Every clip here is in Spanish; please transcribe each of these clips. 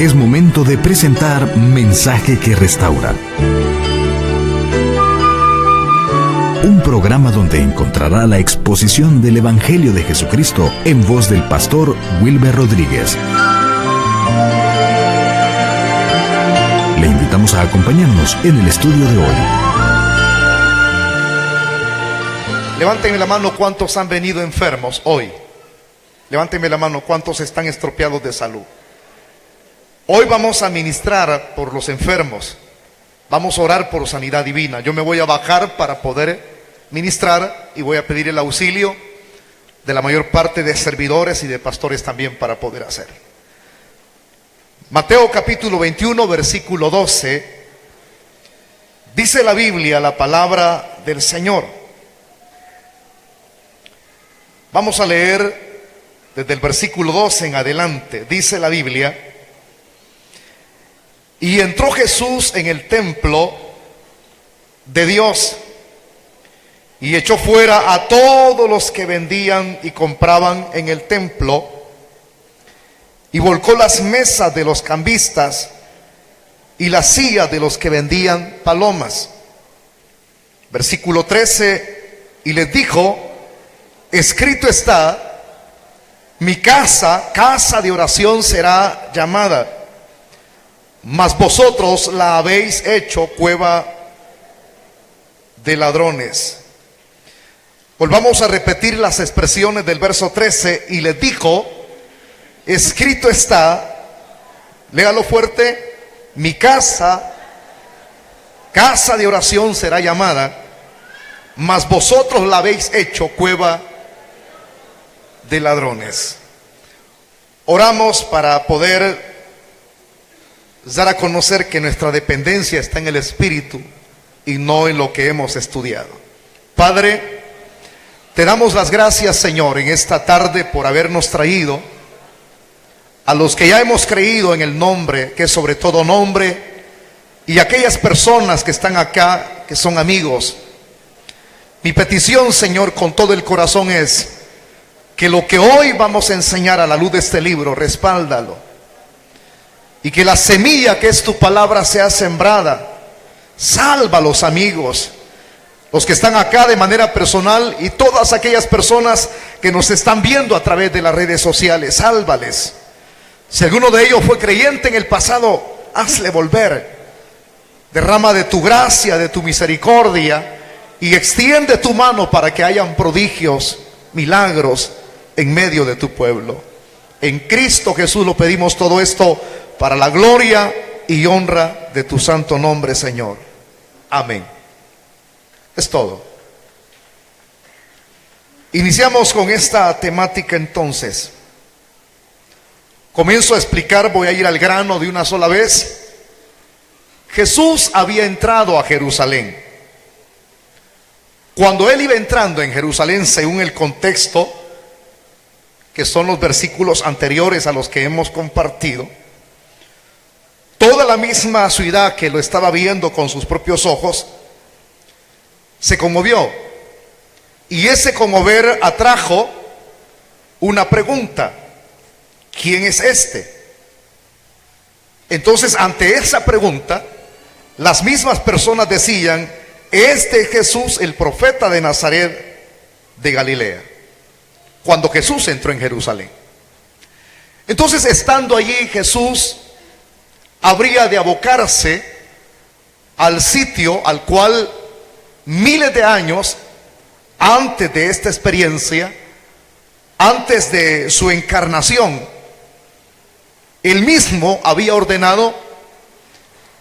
Es momento de presentar Mensaje que Restaura. Un programa donde encontrará la exposición del Evangelio de Jesucristo en voz del pastor Wilber Rodríguez. Le invitamos a acompañarnos en el estudio de hoy. Levántenme la mano cuántos han venido enfermos hoy. Levántenme la mano cuántos están estropeados de salud. Hoy vamos a ministrar por los enfermos. Vamos a orar por sanidad divina. Yo me voy a bajar para poder ministrar y voy a pedir el auxilio de la mayor parte de servidores y de pastores también para poder hacer. Mateo capítulo 21, versículo 12. Dice la Biblia, la palabra del Señor. Vamos a leer desde el versículo 12 en adelante. Dice la Biblia: y entró Jesús en el templo de Dios y echó fuera a todos los que vendían y compraban en el templo, y volcó las mesas de los cambistas y las sillas de los que vendían palomas. Versículo 13: y les dijo: escrito está, mi casa, casa de oración será llamada, mas vosotros la habéis hecho cueva de ladrones. Volvamos a repetir las expresiones del verso 13. Y les dijo: escrito está, léalo fuerte, mi casa, casa de oración será llamada, mas vosotros la habéis hecho cueva de ladrones. Oramos para poder dar a conocer que nuestra dependencia está en el Espíritu y no en lo que hemos estudiado. Padre, te damos las gracias, Señor, en esta tarde por habernos traído a los que ya hemos creído en el nombre, que es sobre todo nombre, y aquellas personas que están acá, que son amigos. Mi petición, Señor, con todo el corazón es que lo que hoy vamos a enseñar a la luz de este libro, respáldalo. Y que la semilla que es tu palabra sea sembrada. Salva a los amigos, los que están acá de manera personal, y todas aquellas personas que nos están viendo a través de las redes sociales. Sálvales. Si alguno de ellos fue creyente en el pasado, hazle volver. Derrama de tu gracia, de tu misericordia, y extiende tu mano para que hayan prodigios, milagros en medio de tu pueblo. En Cristo Jesús lo pedimos todo esto, para la gloria y honra de tu santo nombre, Señor. Amén. Es todo. Iniciamos con esta temática entonces. Comienzo a explicar, voy a ir al grano de una sola vez. Jesús había entrado a Jerusalén. Cuando él iba entrando en Jerusalén, según el contexto, que son los versículos anteriores a los que hemos compartido, toda la misma ciudad que lo estaba viendo con sus propios ojos se conmovió. Y ese conmover atrajo una pregunta: ¿quién es este? Entonces, ante esa pregunta, las mismas personas decían: este es Jesús, el profeta de Nazaret de Galilea. Cuando Jesús entró en Jerusalén. Entonces, estando allí, Jesús habría de abocarse al sitio al cual miles de años antes de esta experiencia, antes de su encarnación, él mismo había ordenado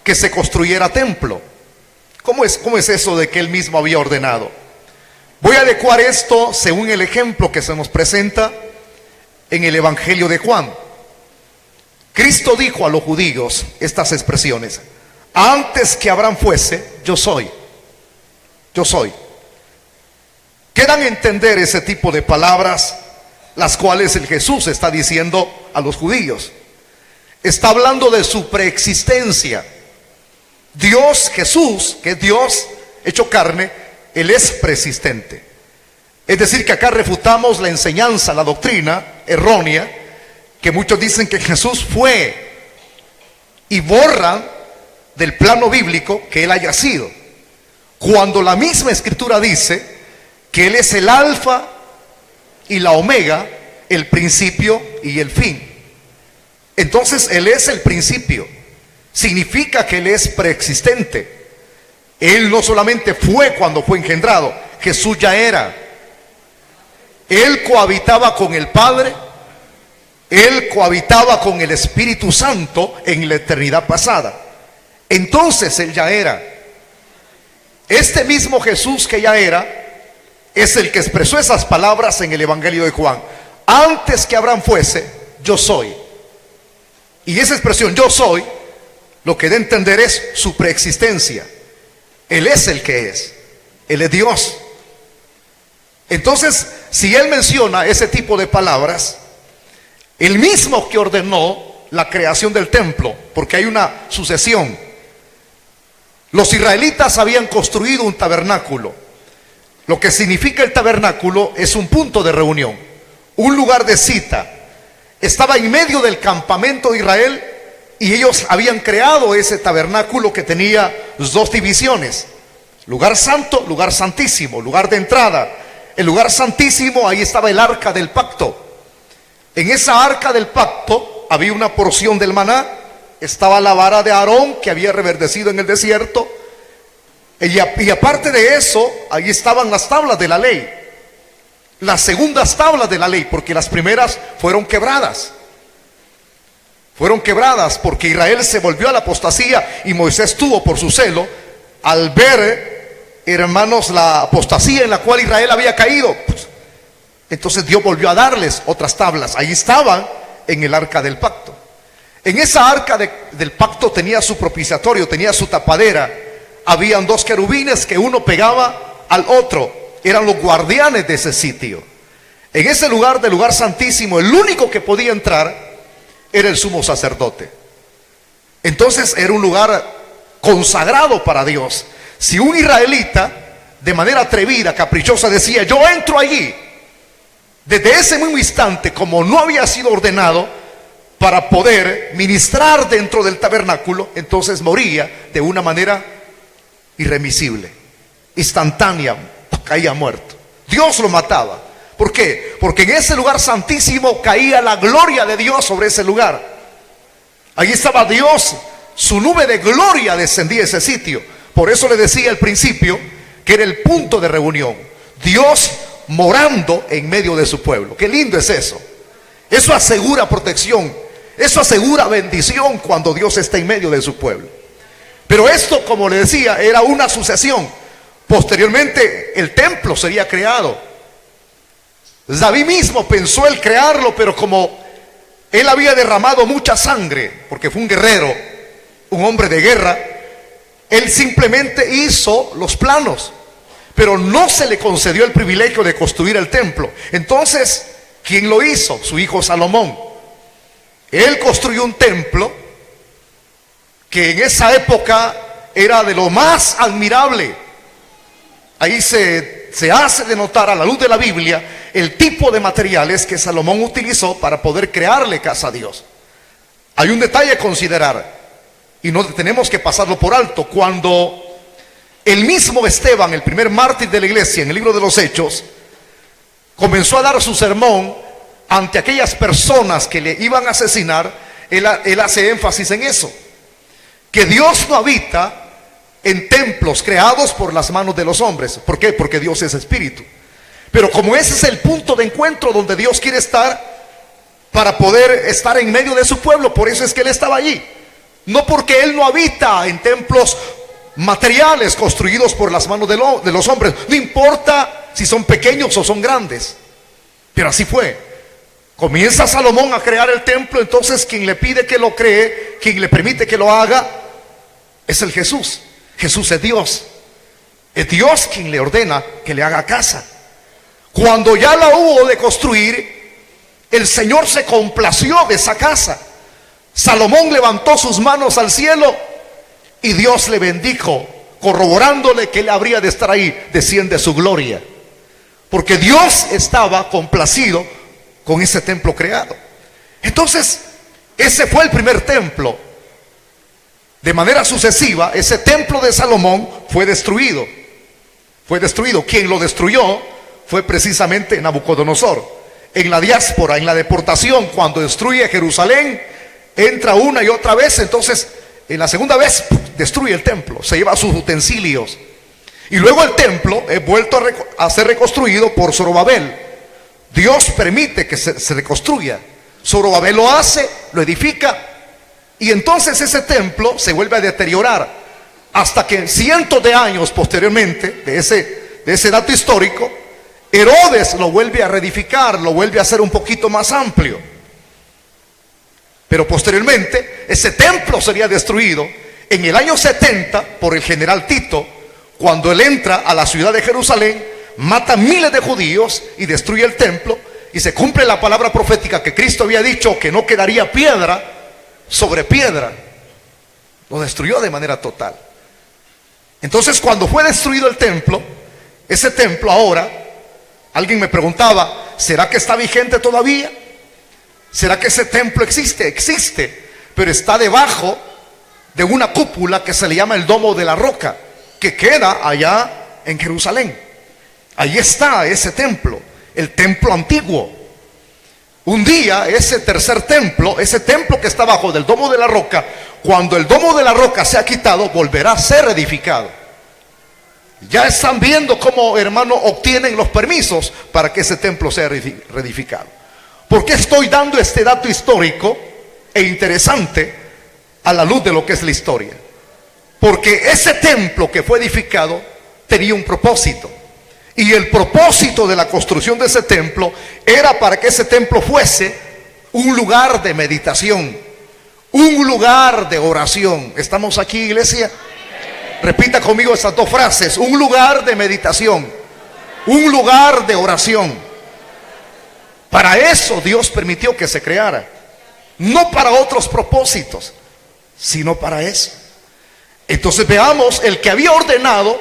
que se construyera templo. ¿Cómo es eso de que él mismo había ordenado? Voy a adecuar esto según el ejemplo que se nos presenta en el Evangelio de Juan. Cristo dijo a los judíos estas expresiones: antes que Abraham fuese, yo soy. Yo soy. ¿Qué dan a entender ese tipo de palabras, las cuales el Jesús está diciendo a los judíos? Está hablando de su preexistencia. Dios, Jesús, que es Dios hecho carne, Él es preexistente. Es decir, que acá refutamos la enseñanza, la doctrina errónea, que muchos dicen que Jesús fue y borran del plano bíblico que Él haya sido, cuando la misma Escritura dice que Él es el alfa y la omega, el principio y el fin. Entonces Él es el principio, significa que Él es preexistente. Él no solamente fue cuando fue engendrado, Jesús ya era. Él cohabitaba con el Padre, Él cohabitaba con el Espíritu Santo en la eternidad pasada. Entonces Él ya era. Este mismo Jesús que ya era es el que expresó esas palabras en el Evangelio de Juan: antes que Abraham fuese, yo soy. Y esa expresión yo soy, lo que da a entender es su preexistencia. Él es el que es, Él es Dios. Entonces, si Él menciona ese tipo de palabras, el mismo que ordenó la creación del templo, porque hay una sucesión. Los israelitas habían construido un tabernáculo. Lo que significa el tabernáculo es un punto de reunión, un lugar de cita. Estaba en medio del campamento de Israel y ellos habían creado ese tabernáculo que tenía dos divisiones: lugar santo, lugar santísimo, lugar de entrada. El lugar santísimo, ahí estaba el arca del pacto. En esa arca del pacto había una porción del maná, estaba la vara de Aarón que había reverdecido en el desierto, y aparte de eso, ahí estaban las tablas de la ley, las segundas tablas de la ley, porque las primeras fueron quebradas. Fueron quebradas porque Israel se volvió a la apostasía y Moisés tuvo por su celo al ver, hermanos, la apostasía en la cual Israel había caído. Entonces Dios volvió a darles otras tablas. Ahí estaban en el arca del pacto. En esa arca del pacto tenía su propiciatorio, tenía su tapadera. Habían dos querubines que uno pegaba al otro. Eran los guardianes de ese sitio. En ese lugar, del lugar santísimo, el único que podía entrar era el sumo sacerdote. Entonces era un lugar consagrado para Dios. Si un israelita de manera atrevida, caprichosa, decía yo entro allí, desde ese mismo instante, como no había sido ordenado para poder ministrar dentro del tabernáculo, entonces moría de una manera irremisible, instantánea, caía muerto. Dios lo mataba. ¿Por qué? Porque en ese lugar santísimo caía la gloria de Dios sobre ese lugar. Allí estaba Dios, su nube de gloria descendía a ese sitio. Por eso le decía al principio que era el punto de reunión. Dios morando en medio de su pueblo. Qué lindo es eso. Eso asegura protección, eso asegura bendición cuando Dios está en medio de su pueblo. Pero esto, como le decía, era una sucesión. Posteriormente el templo sería creado. David mismo pensó el crearlo, pero como él había derramado mucha sangre, porque fue un guerrero, un hombre de guerra, él simplemente hizo los planos, pero no se le concedió el privilegio de construir el templo. Entonces, ¿quién lo hizo? Su hijo Salomón. Él construyó un templo que en esa época era de lo más admirable. Ahí se hace de notar a la luz de la Biblia el tipo de materiales que Salomón utilizó para poder crearle casa a Dios. Hay un detalle a considerar y no tenemos que pasarlo por alto. Cuando el mismo Esteban, el primer mártir de la iglesia en el libro de los Hechos, comenzó a dar su sermón ante aquellas personas que le iban a asesinar, él hace énfasis en eso, que Dios no habita en templos creados por las manos de los hombres. ¿Por qué? Porque Dios es espíritu. Pero como ese es el punto de encuentro donde Dios quiere estar para poder estar en medio de su pueblo, por eso es que Él estaba allí. No porque Él no habita en templos materiales construidos por las manos de los hombres. No importa si son pequeños o son grandes. Pero así fue. Comienza Salomón a crear el templo. Entonces quien le pide que lo cree, quien le permite que lo haga, es el Jesús. Jesús es Dios. Es Dios quien le ordena que le haga casa. Cuando ya la hubo de construir, el Señor se complació de esa casa. Salomón levantó sus manos al cielo y Dios le bendijo, corroborándole que él habría de estar ahí, desciende su gloria, porque Dios estaba complacido con ese templo creado. Entonces, ese fue el primer templo. De manera sucesiva, ese templo de Salomón fue destruido. Fue destruido. Quien lo destruyó fue precisamente Nabucodonosor. En la diáspora, en la deportación, cuando destruye Jerusalén, entra una y otra vez. Entonces, en la segunda vez, destruye el templo, se lleva sus utensilios. Y luego el templo es vuelto a ser reconstruido por Zorobabel. Dios permite que se reconstruya. Zorobabel lo hace, lo edifica. Y entonces ese templo se vuelve a deteriorar. Hasta que cientos de años posteriormente de ese dato histórico, Herodes lo vuelve a reedificar, lo vuelve a hacer un poquito más amplio. Pero posteriormente ese templo sería destruido en el año 70 por el general Tito, cuando él entra a la ciudad de Jerusalén, mata miles de judíos y destruye el templo, y se cumple la palabra profética que Cristo había dicho, que no quedaría piedra sobre piedra. Lo destruyó de manera total. Entonces, cuando fue destruido el templo, ese templo ahora, alguien me preguntaba, ¿será que está vigente todavía? ¿Será que ese templo existe? Existe, pero está debajo de una cúpula que se le llama el Domo de la Roca, que queda allá en Jerusalén. Ahí está ese templo, el templo antiguo. Un día ese tercer templo, ese templo que está bajo del Domo de la Roca, cuando el Domo de la Roca sea quitado, volverá a ser edificado. Ya están viendo cómo, hermano, obtienen los permisos para que ese templo sea reedificado. ¿Por qué estoy dando este dato histórico e interesante a la luz de lo que es la historia? Porque ese templo que fue edificado tenía un propósito. Y el propósito de la construcción de ese templo era para que ese templo fuese un lugar de meditación, un lugar de oración. ¿Estamos aquí, iglesia? Repita conmigo estas dos frases: un lugar de meditación, un lugar de oración. Para eso Dios permitió que se creara, no para otros propósitos, sino para eso. Entonces veamos, el que había ordenado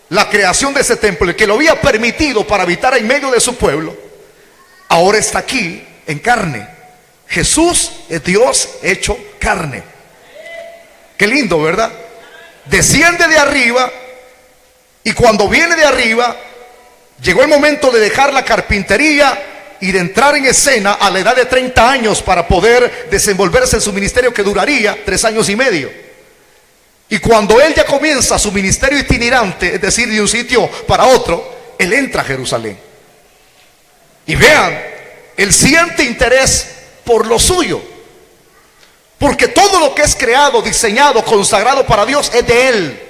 la creación de ese templo, el que lo había permitido para habitar en medio de su pueblo, ahora está aquí en carne. Jesús es Dios hecho carne. Qué lindo, ¿verdad? Desciende de arriba, y cuando viene de arriba, llegó el momento de dejar la carpintería y de entrar en escena a la edad de 30 años para poder desenvolverse en su ministerio, que duraría 3 años y medio. Y cuando él ya comienza su ministerio itinerante, es decir, de un sitio para otro, él entra a Jerusalén. Y vean, él siente interés por lo suyo, porque todo lo que es creado, diseñado, consagrado para Dios es de él.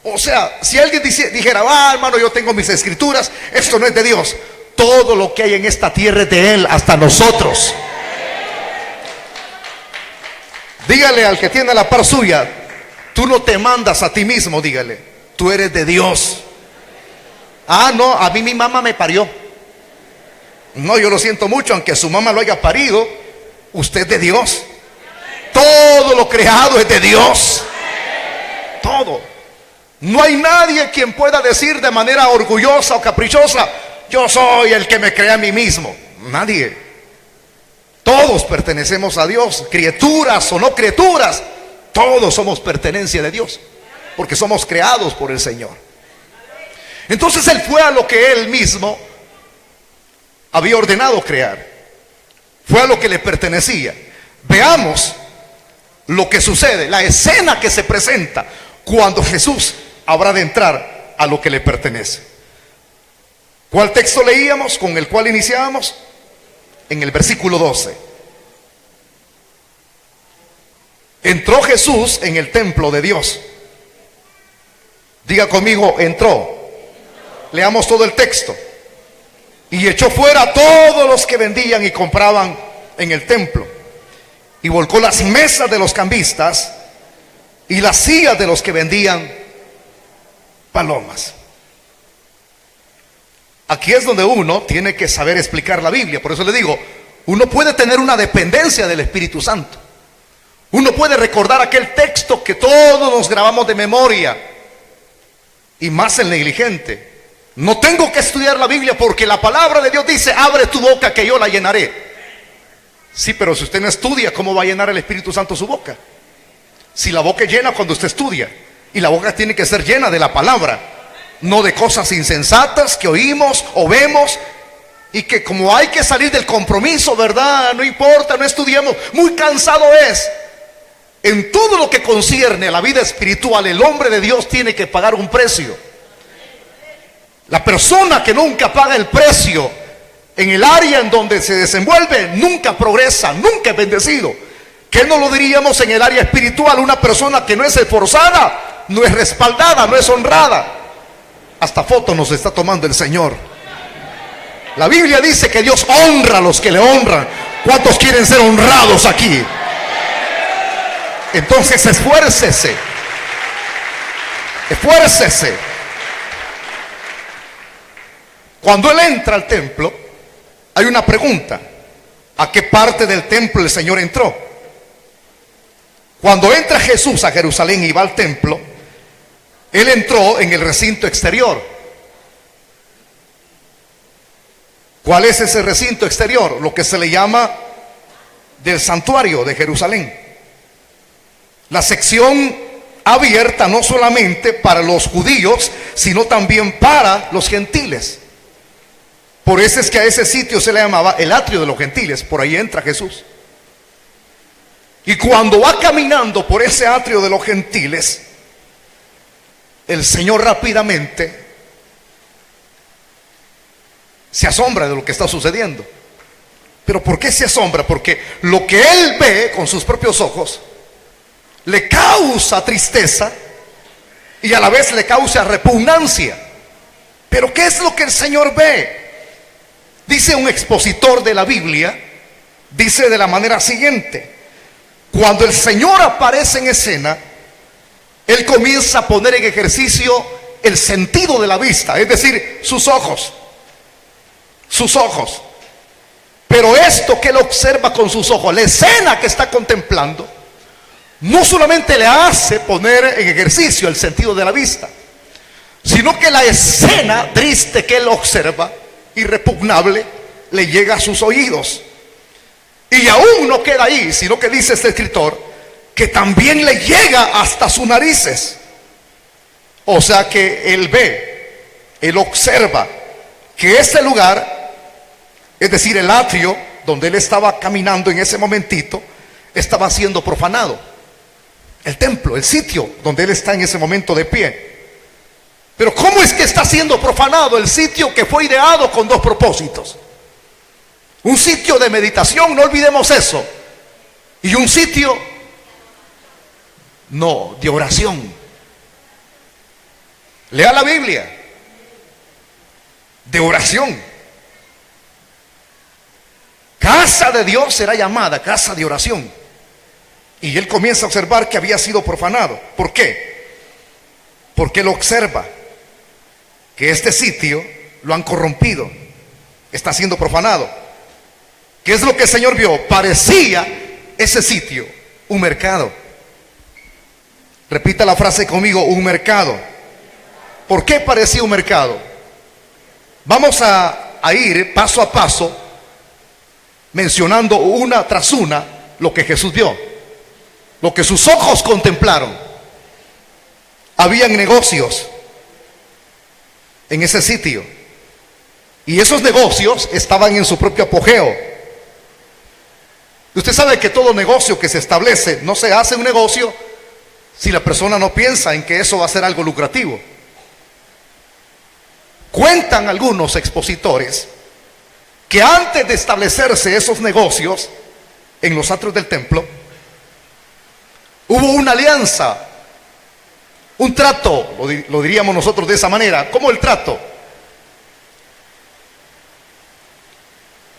O sea, si alguien dijera, hermano, yo tengo mis escrituras, esto no es de Dios. Todo lo que hay en esta tierra es de él, hasta nosotros. Dígale al que tiene la par suya, tú no te mandas a ti mismo, dígale, tú eres de Dios. Ah, no, a mí mi mamá me parió. No, yo lo siento mucho, aunque su mamá lo haya parido, usted es de Dios. Todo lo creado es de Dios. Todo. No hay nadie quien pueda decir de manera orgullosa o caprichosa, yo soy el que me crea a mí mismo. Nadie. Todos pertenecemos a Dios, criaturas o no criaturas, todos somos pertenencia de Dios, porque somos creados por el Señor. Entonces él fue a lo que él mismo había ordenado crear, fue a lo que le pertenecía. Veamos lo que sucede, la escena que se presenta cuando Jesús habrá de entrar a lo que le pertenece. ¿Cuál texto leíamos con el cual iniciábamos? En el versículo 12. Entró Jesús en el templo de Dios. Diga conmigo, entró. Leamos todo el texto. Y echó fuera a todos los que vendían y compraban en el templo, y volcó las mesas de los cambistas y las sillas de los que vendían palomas. Aquí es donde uno tiene que saber explicar la Biblia. Por eso le digo, uno puede tener una dependencia del Espíritu Santo. Uno puede recordar aquel texto que todos nos grabamos de memoria, y más el negligente. No tengo que estudiar la Biblia porque la palabra de Dios dice, abre tu boca que yo la llenaré. Sí, pero si usted no estudia, ¿cómo va a llenar el Espíritu Santo su boca? Si la boca es llena cuando usted estudia, y la boca tiene que ser llena de la palabra, no de cosas insensatas que oímos o vemos, y que como hay que salir del compromiso, ¿verdad? No importa, no estudiamos, muy cansado es. En todo lo que concierne a la vida espiritual, el hombre de Dios tiene que pagar un precio. La persona que nunca paga el precio en el área en donde se desenvuelve, nunca progresa, nunca es bendecido. ¿Qué no lo diríamos en el área espiritual? Una persona que no es esforzada, no es respaldada, no es honrada. Hasta foto nos está tomando el Señor. La Biblia dice que Dios honra a los que le honran. ¿Cuántos quieren ser honrados aquí? Entonces esfuércese. Esfuércese. Cuando él entra al templo, hay una pregunta: ¿a qué parte del templo el Señor entró? Cuando entra Jesús a Jerusalén y va al templo, él entró en el recinto exterior. ¿Cuál es ese recinto exterior? Lo que se le llama del santuario de Jerusalén. La sección abierta no solamente para los judíos, sino también para los gentiles. Por eso es que a ese sitio se le llamaba el atrio de los gentiles. Por ahí entra Jesús. Y cuando va caminando por ese atrio de los gentiles, el Señor rápidamente se asombra de lo que está sucediendo. ¿Pero por qué se asombra? Porque lo que él ve con sus propios ojos le causa tristeza y a la vez le causa repugnancia. ¿Pero qué es lo que el Señor ve? Dice un expositor de la Biblia, dice de la manera siguiente: cuando el Señor aparece en escena, Él comienza a poner en ejercicio el sentido de la vista, es decir, sus ojos. Sus ojos. Pero esto que Él observa con sus ojos, la escena que está contemplando, no solamente le hace poner en ejercicio el sentido de la vista, sino que la escena triste que Él observa, irrepugnable, le llega a sus oídos. Y aún no queda ahí, sino que dice este escritor que también le llega hasta sus narices. O sea que él ve, él observa que ese lugar, es decir, el atrio donde él estaba caminando en ese momentito, estaba siendo profanado. El templo, el sitio donde él está en ese momento de pie. Pero ¿cómo es que está siendo profanado el sitio que fue ideado con dos propósitos? Un sitio de meditación, no olvidemos eso. Y un sitio, no, de oración. Lea la Biblia. De oración. Casa de Dios será llamada casa de oración. Y él comienza a observar que había sido profanado. ¿Por qué? Porque él observa que este sitio lo han corrompido, está siendo profanado. ¿Qué es lo que el Señor vio? Parecía ese sitio un mercado. Repita la frase conmigo: un mercado. ¿Por qué parecía un mercado? Vamos a ir paso a paso mencionando una tras una lo que Jesús vio, lo que sus ojos contemplaron. Habían negocios en ese sitio, y esos negocios estaban en su propio apogeo. Usted sabe que todo negocio que se establece, no se hace un negocio si la persona no piensa en que eso va a ser algo lucrativo. Cuentan algunos expositores que antes de establecerse esos negocios en los atrios del templo, hubo una alianza, un trato, lo diríamos nosotros de esa manera. ¿Cómo el trato?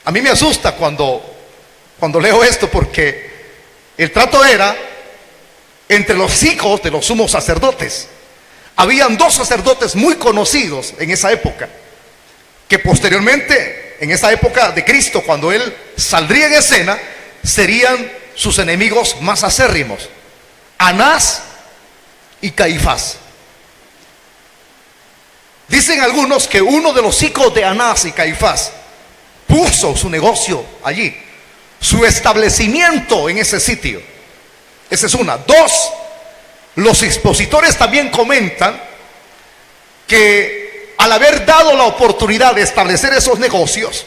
A mí me asusta cuando leo esto, porque el trato era entre los hijos de los sumos sacerdotes. Habían dos sacerdotes muy conocidos en esa época, que posteriormente, en esa época de Cristo, cuando Él saldría en escena, serían sus enemigos más acérrimos: Anás y Caifás. Dicen algunos que uno de los hijos de Anás y Caifás puso su negocio allí. su establecimiento en ese sitio. Esa es una. Dos, los expositores también comentan que al haber dado la oportunidad de establecer esos negocios,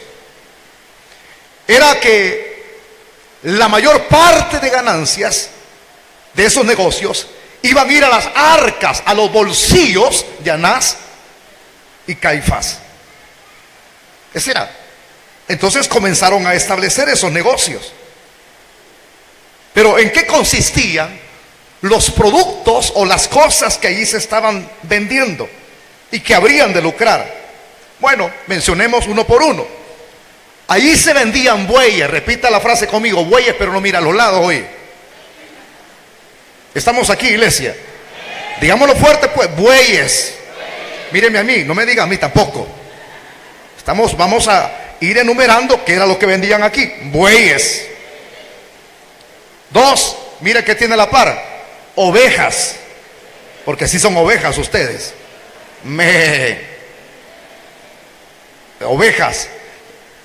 era que la mayor parte de ganancias de esos negocios iban a ir a las arcas, a los bolsillos de Anás y Caifás. Ese era. Entonces comenzaron a establecer esos negocios. Pero ¿en qué consistían los productos o las cosas que allí se estaban vendiendo y que habrían de lucrar? Bueno, mencionemos uno por uno. Allí se vendían bueyes. Repita la frase conmigo: bueyes, pero no mira a los lados hoy. Estamos aquí, iglesia. Digámoslo fuerte, pues: bueyes. Míreme a mí, no me diga a mí tampoco. Vamos a ir enumerando qué era lo que vendían aquí. Bueyes. Dos, mire que tiene la par: ovejas. Porque sí son ovejas ustedes. Ovejas.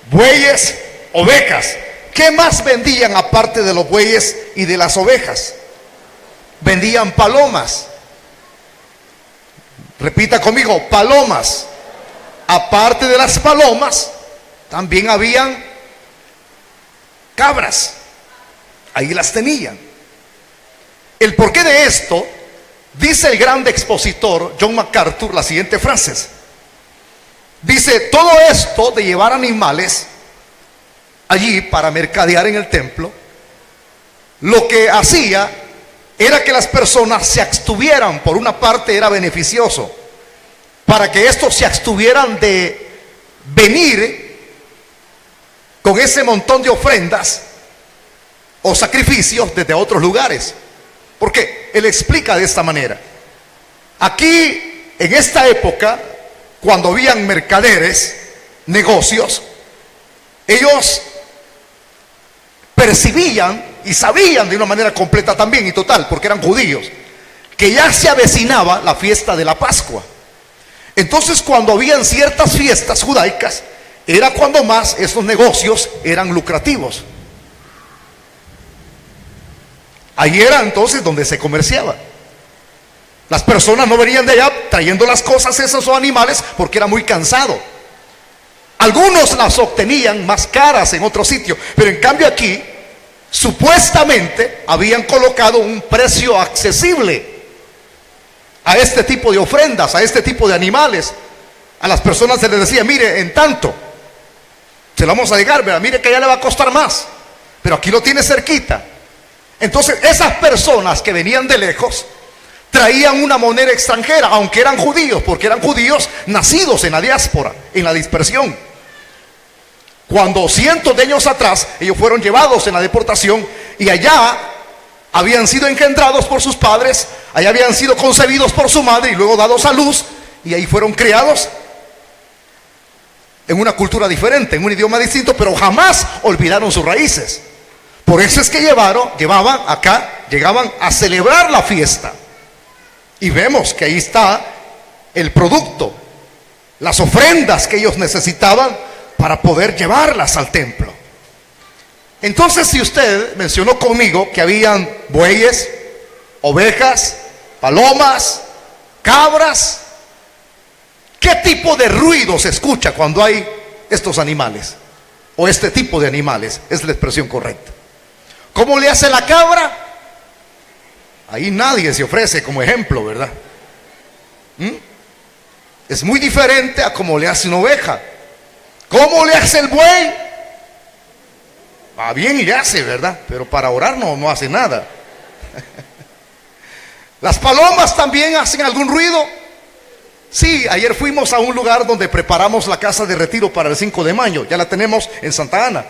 Bueyes, ovejas. ¿Qué más vendían aparte de los bueyes y de las ovejas? Vendían palomas. Repita conmigo: palomas. Aparte de las palomas, también habían cabras. Ahí las tenían. El porqué de esto, dice el grande expositor John MacArthur las siguientes frases. Dice: todo esto de llevar animales allí para mercadear en el templo, lo que hacía era que las personas se abstuvieran. Por una parte era beneficioso para que estos se abstuvieran de venir con ese montón de ofrendas o sacrificios desde otros lugares. Porque él explica de esta manera: aquí en esta época, cuando habían mercaderes, negocios, ellos percibían y sabían de una manera completa también y total, porque eran judíos, que ya se avecinaba la fiesta de la Pascua. Entonces, cuando habían ciertas fiestas judaicas, era cuando más estos negocios eran lucrativos. Ahí era entonces donde se comerciaba. Las personas no venían de allá trayendo las cosas esas o animales porque era muy cansado. Algunos las obtenían más caras en otro sitio, pero en cambio aquí supuestamente habían colocado un precio accesible a este tipo de ofrendas, a este tipo de animales. A las personas se les decía: mire, en tanto se lo vamos a llegar, ¿verdad? Mire que ya le va a costar más, pero aquí lo tiene cerquita. Entonces esas personas que venían de lejos traían una moneda extranjera, aunque eran judíos, porque eran judíos nacidos en la diáspora, en la dispersión. Cuando cientos de años atrás ellos fueron llevados en la deportación, y allá habían sido engendrados por sus padres, allá habían sido concebidos por su madre y luego dados a luz, y ahí fueron criados en una cultura diferente, en un idioma distinto, pero jamás olvidaron sus raíces. Por eso es que llegaban a celebrar la fiesta. Y vemos que ahí está el producto, las ofrendas que ellos necesitaban para poder llevarlas al templo. Entonces, si usted mencionó conmigo que habían bueyes, ovejas, palomas, cabras, ¿qué tipo de ruido se escucha cuando hay estos animales? O este tipo de animales, es la expresión correcta. ¿Cómo le hace la cabra? Ahí nadie se ofrece como ejemplo, ¿verdad? Es muy diferente a cómo le hace una oveja. ¿Cómo le hace el buey? Va bien y le hace, ¿verdad? Pero para orar no hace nada. Las palomas también hacen algún ruido. Sí, ayer fuimos a un lugar donde preparamos la casa de retiro para el 5 de mayo. Ya la tenemos en Santa Ana.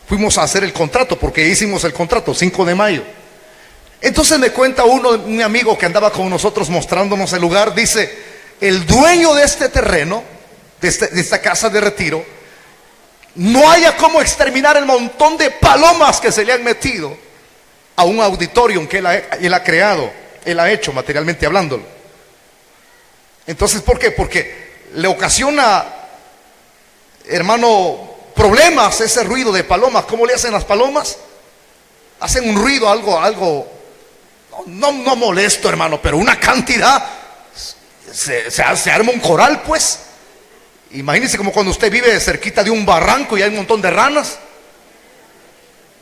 Fuimos a hacer el contrato, porque hicimos el contrato 5 de mayo. Entonces me cuenta un amigo que andaba con nosotros mostrándonos el lugar. Dice: el dueño de este terreno, de esta casa de retiro, no haya cómo exterminar el montón de palomas que se le han metido a un auditorium que él ha creado, él ha hecho materialmente hablándolo. Entonces, ¿por qué? Porque le ocasiona, hermano, problemas ese ruido de palomas. ¿Cómo le hacen las palomas? Hacen un ruido, algo no molesto, hermano, pero una cantidad. Se arma un coral, pues. Imagínense como cuando usted vive cerquita de un barranco y hay un montón de ranas.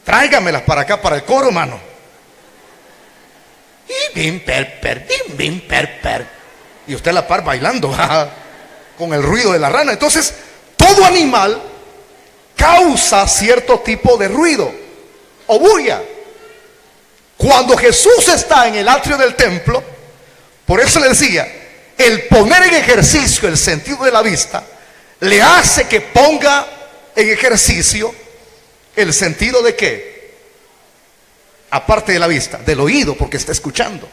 Tráigamelas para acá, para el coro, hermano. Y bim, per, bim, bim, per. Y usted a la par bailando con el ruido de la rana. Entonces, todo animal causa cierto tipo de ruido o bulla. Cuando Jesús está en el atrio del templo, por eso le decía, el poner en ejercicio el sentido de la vista le hace que ponga en ejercicio el sentido de qué, aparte de la vista, del oído, porque está escuchando.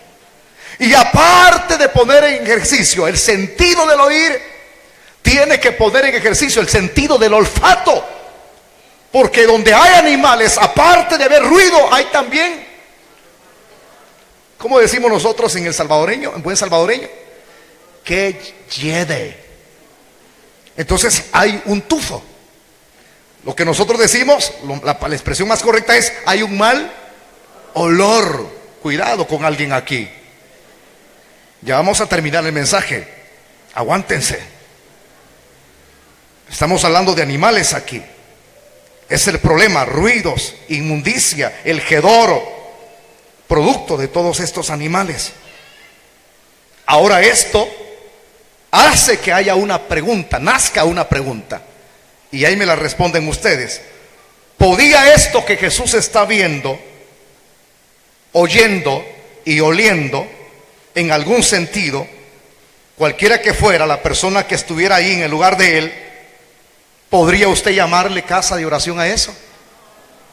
Y aparte de poner en ejercicio el sentido del oír, tiene que poner en ejercicio el sentido del olfato, porque donde hay animales, aparte de haber ruido, hay también, ¿cómo decimos nosotros en el salvadoreño, en buen salvadoreño? Que hiede. Entonces hay un tufo. Lo que nosotros decimos, la expresión más correcta es: hay un mal olor. Cuidado con alguien aquí. Ya vamos a terminar el mensaje. Aguántense. Estamos hablando de animales aquí. Es el problema: ruidos, inmundicia, el hedor, producto de todos estos animales. Ahora esto hace que haya una pregunta, nazca una pregunta, y ahí me la responden ustedes. ¿Podía esto que Jesús está viendo, oyendo y oliendo, en algún sentido, cualquiera que fuera la persona que estuviera ahí en el lugar de él, podría usted llamarle casa de oración a eso?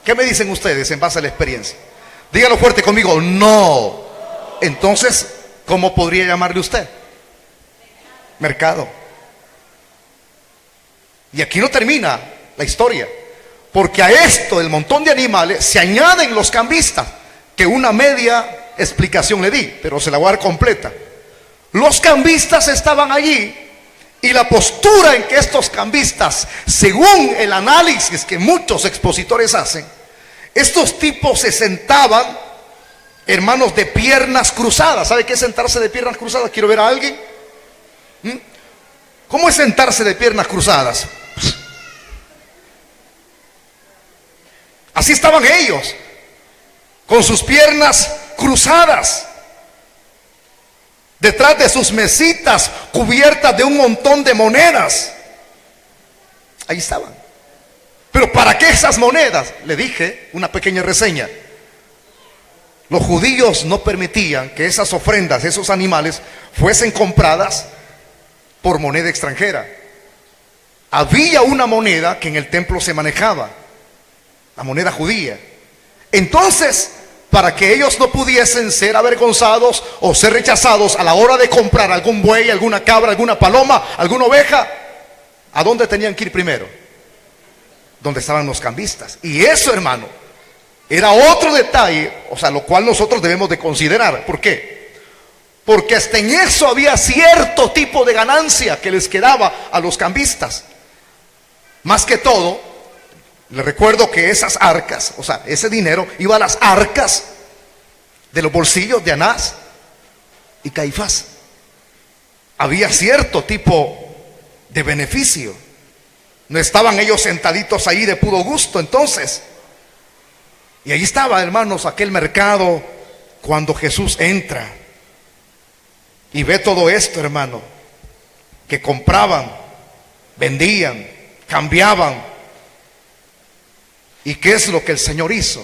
¿Qué me dicen ustedes en base a la experiencia? Dígalo fuerte conmigo: no. Entonces, ¿cómo podría llamarle usted? Mercado. Y aquí no termina la historia, porque a esto, el montón de animales, se añaden los cambistas, que una media explicación le di, pero se la voy a dar completa. Los cambistas estaban allí, y la postura en que estos cambistas, según el análisis que muchos expositores hacen, estos tipos se sentaban, hermanos, de piernas cruzadas. ¿Sabe qué es sentarse de piernas cruzadas? Quiero ver a alguien. ¿Cómo es sentarse de piernas cruzadas? Así estaban ellos, con sus piernas cruzadas, detrás de sus mesitas cubiertas de un montón de monedas. Ahí estaban. Pero ¿para qué esas monedas? Le dije una pequeña reseña. Los judíos no permitían que esas ofrendas, esos animales, fuesen compradas por moneda extranjera. Había una moneda que en el templo se manejaba, la moneda judía. Entonces, para que ellos no pudiesen ser avergonzados o ser rechazados a la hora de comprar algún buey, alguna cabra, alguna paloma, alguna oveja, ¿a dónde tenían que ir primero? Donde estaban los cambistas. Y eso, hermano, era otro detalle, o sea, lo cual nosotros debemos de considerar. ¿Por qué? Porque hasta en eso había cierto tipo de ganancia que les quedaba a los cambistas. Más que todo, les recuerdo que esas arcas, o sea, ese dinero iba a las arcas de los bolsillos de Anás y Caifás. Había cierto tipo de beneficio. No estaban ellos sentaditos ahí de puro gusto, entonces. Y ahí estaba, hermanos, aquel mercado cuando Jesús entra y ve todo esto, hermano, que compraban, vendían, cambiaban. ¿Y qué es lo que el Señor hizo?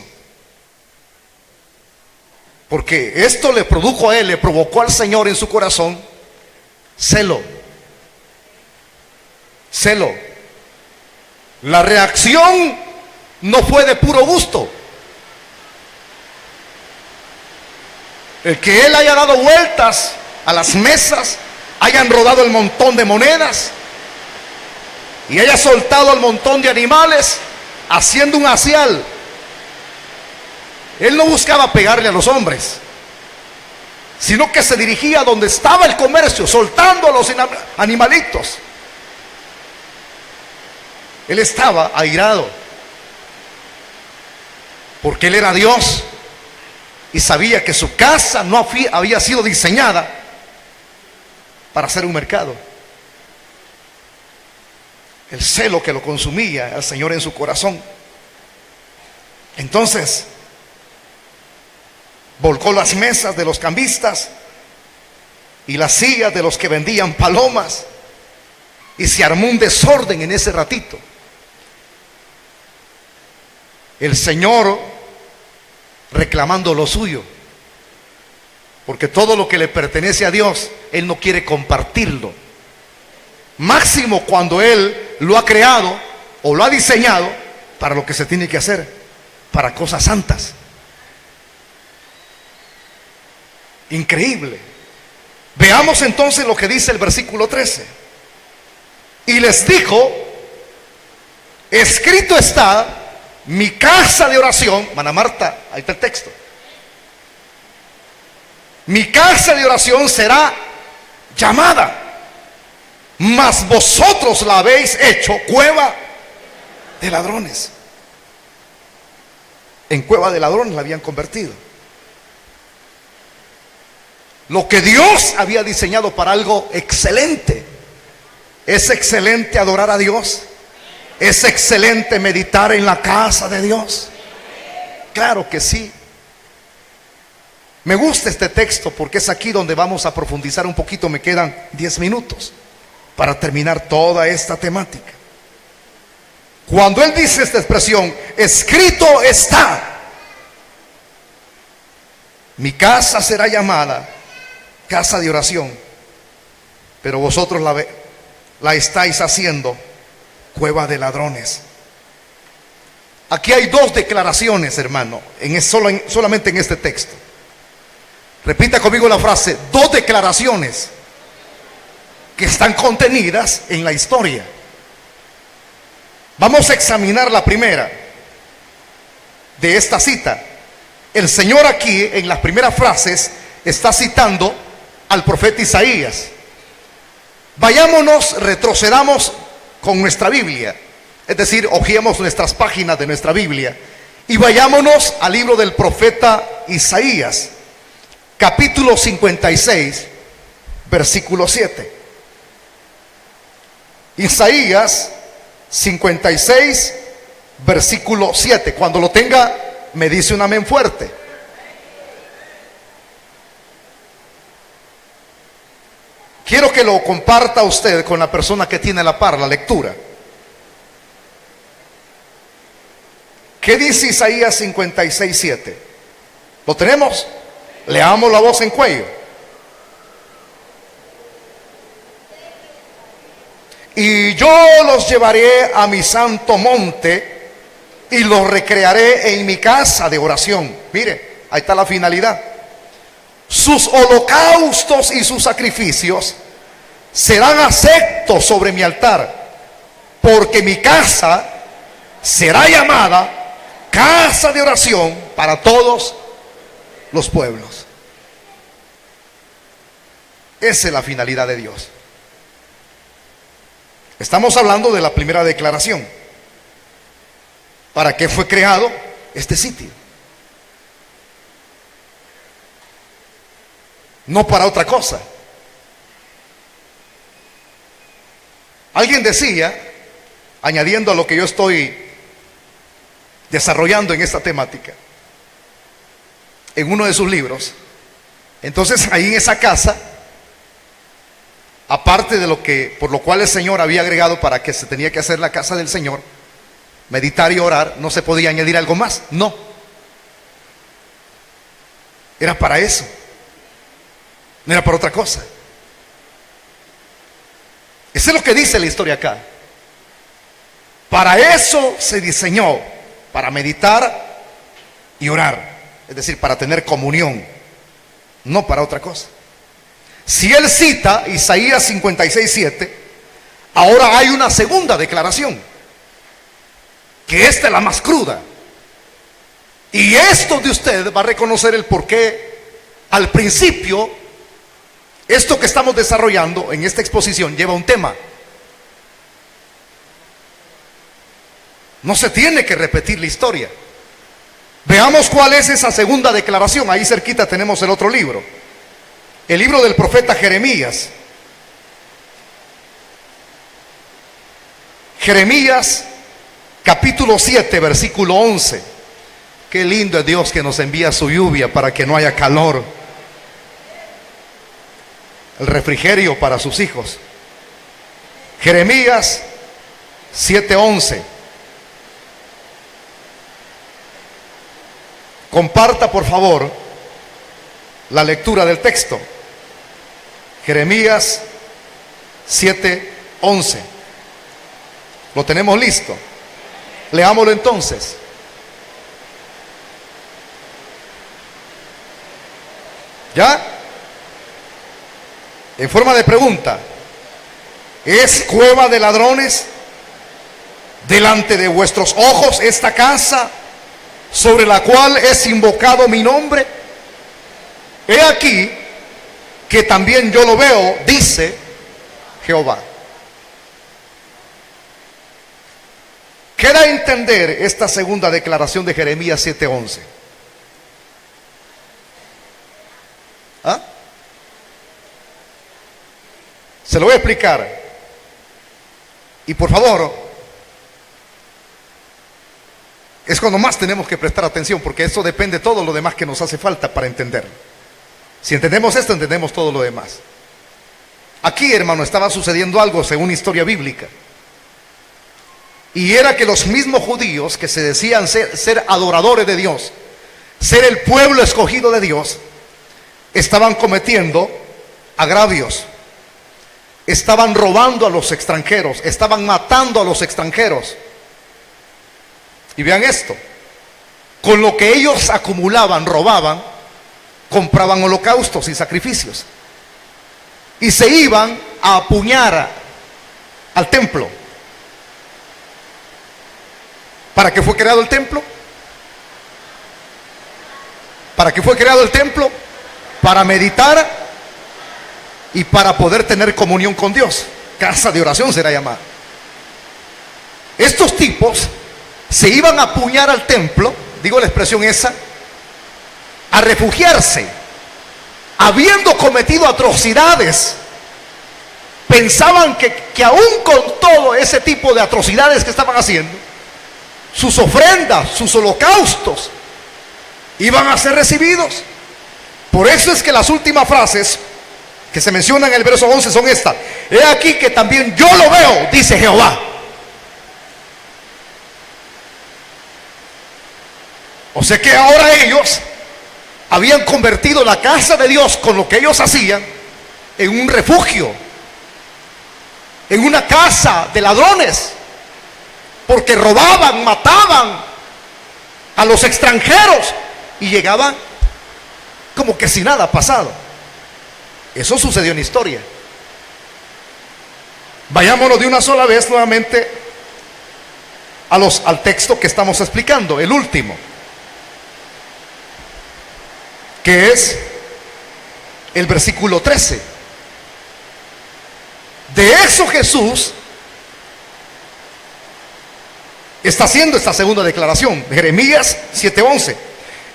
Porque esto le produjo a él, le provocó al Señor en su corazón celo. Celo. La reacción no fue de puro gusto. El que él haya dado vueltas a las mesas, hayan rodado el montón de monedas y haya soltado el montón de animales haciendo un hacial. Él no buscaba pegarle a los hombres, sino que se dirigía a donde estaba el comercio, soltando a los animalitos. Él estaba airado, porque él era Dios y sabía que su casa no había sido diseñada para ser un mercado. El celo que lo consumía al Señor en su corazón. Entonces volcó las mesas de los cambistas y las sillas de los que vendían palomas, y se armó un desorden en ese ratito. El Señor reclamando lo suyo, porque todo lo que le pertenece a Dios, Él no quiere compartirlo. Máximo cuando Él lo ha creado o lo ha diseñado para lo que se tiene que hacer, para cosas santas. Increíble. Veamos entonces lo que dice el versículo 13. Y les dijo: escrito está, mi casa de oración, Mana Marta, ahí está el texto. Mi casa de oración será llamada, mas vosotros la habéis hecho cueva de ladrones. En cueva de ladrones la habían convertido. Lo que Dios había diseñado para algo excelente. Es excelente adorar a Dios. Es excelente meditar en la casa de Dios. Claro que sí. Me gusta este texto porque es aquí donde vamos a profundizar un poquito. Me quedan 10 minutos para terminar toda esta temática. Cuando él dice esta expresión, escrito está, mi casa será llamada casa de oración, pero vosotros la estáis haciendo cueva de ladrones. Aquí hay dos declaraciones, hermano, solamente en este texto. Repita conmigo la frase: dos declaraciones que están contenidas en la historia. Vamos a examinar la primera de esta cita. El Señor aquí, en las primeras frases, está citando al profeta Isaías. Vayámonos, retrocedamos con nuestra Biblia, es decir, hojeemos nuestras páginas de nuestra Biblia y vayámonos al libro del profeta Isaías, capítulo 56, versículo 7. Isaías 56, versículo 7. Cuando lo tenga, me dice un amén fuerte. Quiero que lo comparta usted con la persona que tiene a la par la lectura. ¿Qué dice Isaías 56, 7? ¿Lo tenemos? Leamos la voz en cuello. Y yo los llevaré a mi santo monte y los recrearé en mi casa de oración. Mire, ahí está la finalidad. Sus holocaustos y sus sacrificios serán aceptos sobre mi altar, porque mi casa será llamada casa de oración para todos los pueblos. Esa es la finalidad de Dios. Estamos hablando de la primera declaración. ¿Para qué fue creado este sitio? No para otra cosa. Alguien decía, añadiendo a lo que yo estoy desarrollando en esta temática, en uno de sus libros, entonces ahí en esa casa, aparte de lo que, por lo cual el Señor había agregado para que se tenía que hacer la casa del Señor, meditar y orar, no se podía añadir algo más. No, era para eso. No era para otra cosa. Eso es lo que dice la historia acá. Para eso se diseñó, para meditar y orar, es decir, para tener comunión, no para otra cosa. Si él cita Isaías 56, 7, ahora hay una segunda declaración, que esta es la más cruda. Y esto de usted va a reconocer el porqué. Al principio, esto que estamos desarrollando en esta exposición lleva un tema. No se tiene que repetir la historia. Veamos cuál es esa segunda declaración. Ahí cerquita tenemos el otro libro, el libro del profeta Jeremías. Jeremías capítulo 7 versículo 11. Qué lindo es Dios que nos envía su lluvia para que no haya calor, el refrigerio para sus hijos. Jeremías 7:11. Comparta por favor la lectura del texto. Jeremías 7:11. ¿Lo tenemos listo? Leámoslo entonces. ¿Ya? En forma de pregunta: ¿es cueva de ladrones delante de vuestros ojos esta casa sobre la cual es invocado mi nombre? He aquí que también yo lo veo, dice Jehová. ¿Qué da a entender esta segunda declaración de Jeremías 7:11? ¿Ah? Se lo voy a explicar. Y por favor, es cuando más tenemos que prestar atención, porque eso depende de todo lo demás que nos hace falta para entenderlo. Si entendemos esto, entendemos todo lo demás. Aquí, hermano, estaba sucediendo algo según historia bíblica. Y era que los mismos judíos que se decían ser adoradores de Dios, ser el pueblo escogido de Dios, estaban cometiendo agravios, estaban robando a los extranjeros, estaban matando a los extranjeros. Y vean esto: con lo que ellos acumulaban, robaban, compraban holocaustos y sacrificios, y se iban a apuñar al templo. ¿Para qué fue creado el templo? ¿Para qué fue creado el templo? Para meditar y para poder tener comunión con Dios. Casa de oración será llamada. Estos tipos se iban a apuñar al templo, digo la expresión esa, a refugiarse, habiendo cometido atrocidades. Pensaban que aún con todo ese tipo de atrocidades que estaban haciendo, sus ofrendas, sus holocaustos iban a ser recibidos. Por eso es que las últimas frases que se mencionan en el verso 11 son estas: he aquí que también yo lo veo, dice Jehová. O sea que ahora ellos habían convertido la casa de Dios, con lo que ellos hacían, en un refugio, en una casa de ladrones, porque robaban, mataban a los extranjeros y llegaban como que si nada ha pasado. Eso sucedió en historia. Vayámonos de una sola vez nuevamente al texto que estamos explicando, el último, que es el versículo 13. De eso Jesús está haciendo esta segunda declaración. Jeremías 7:11.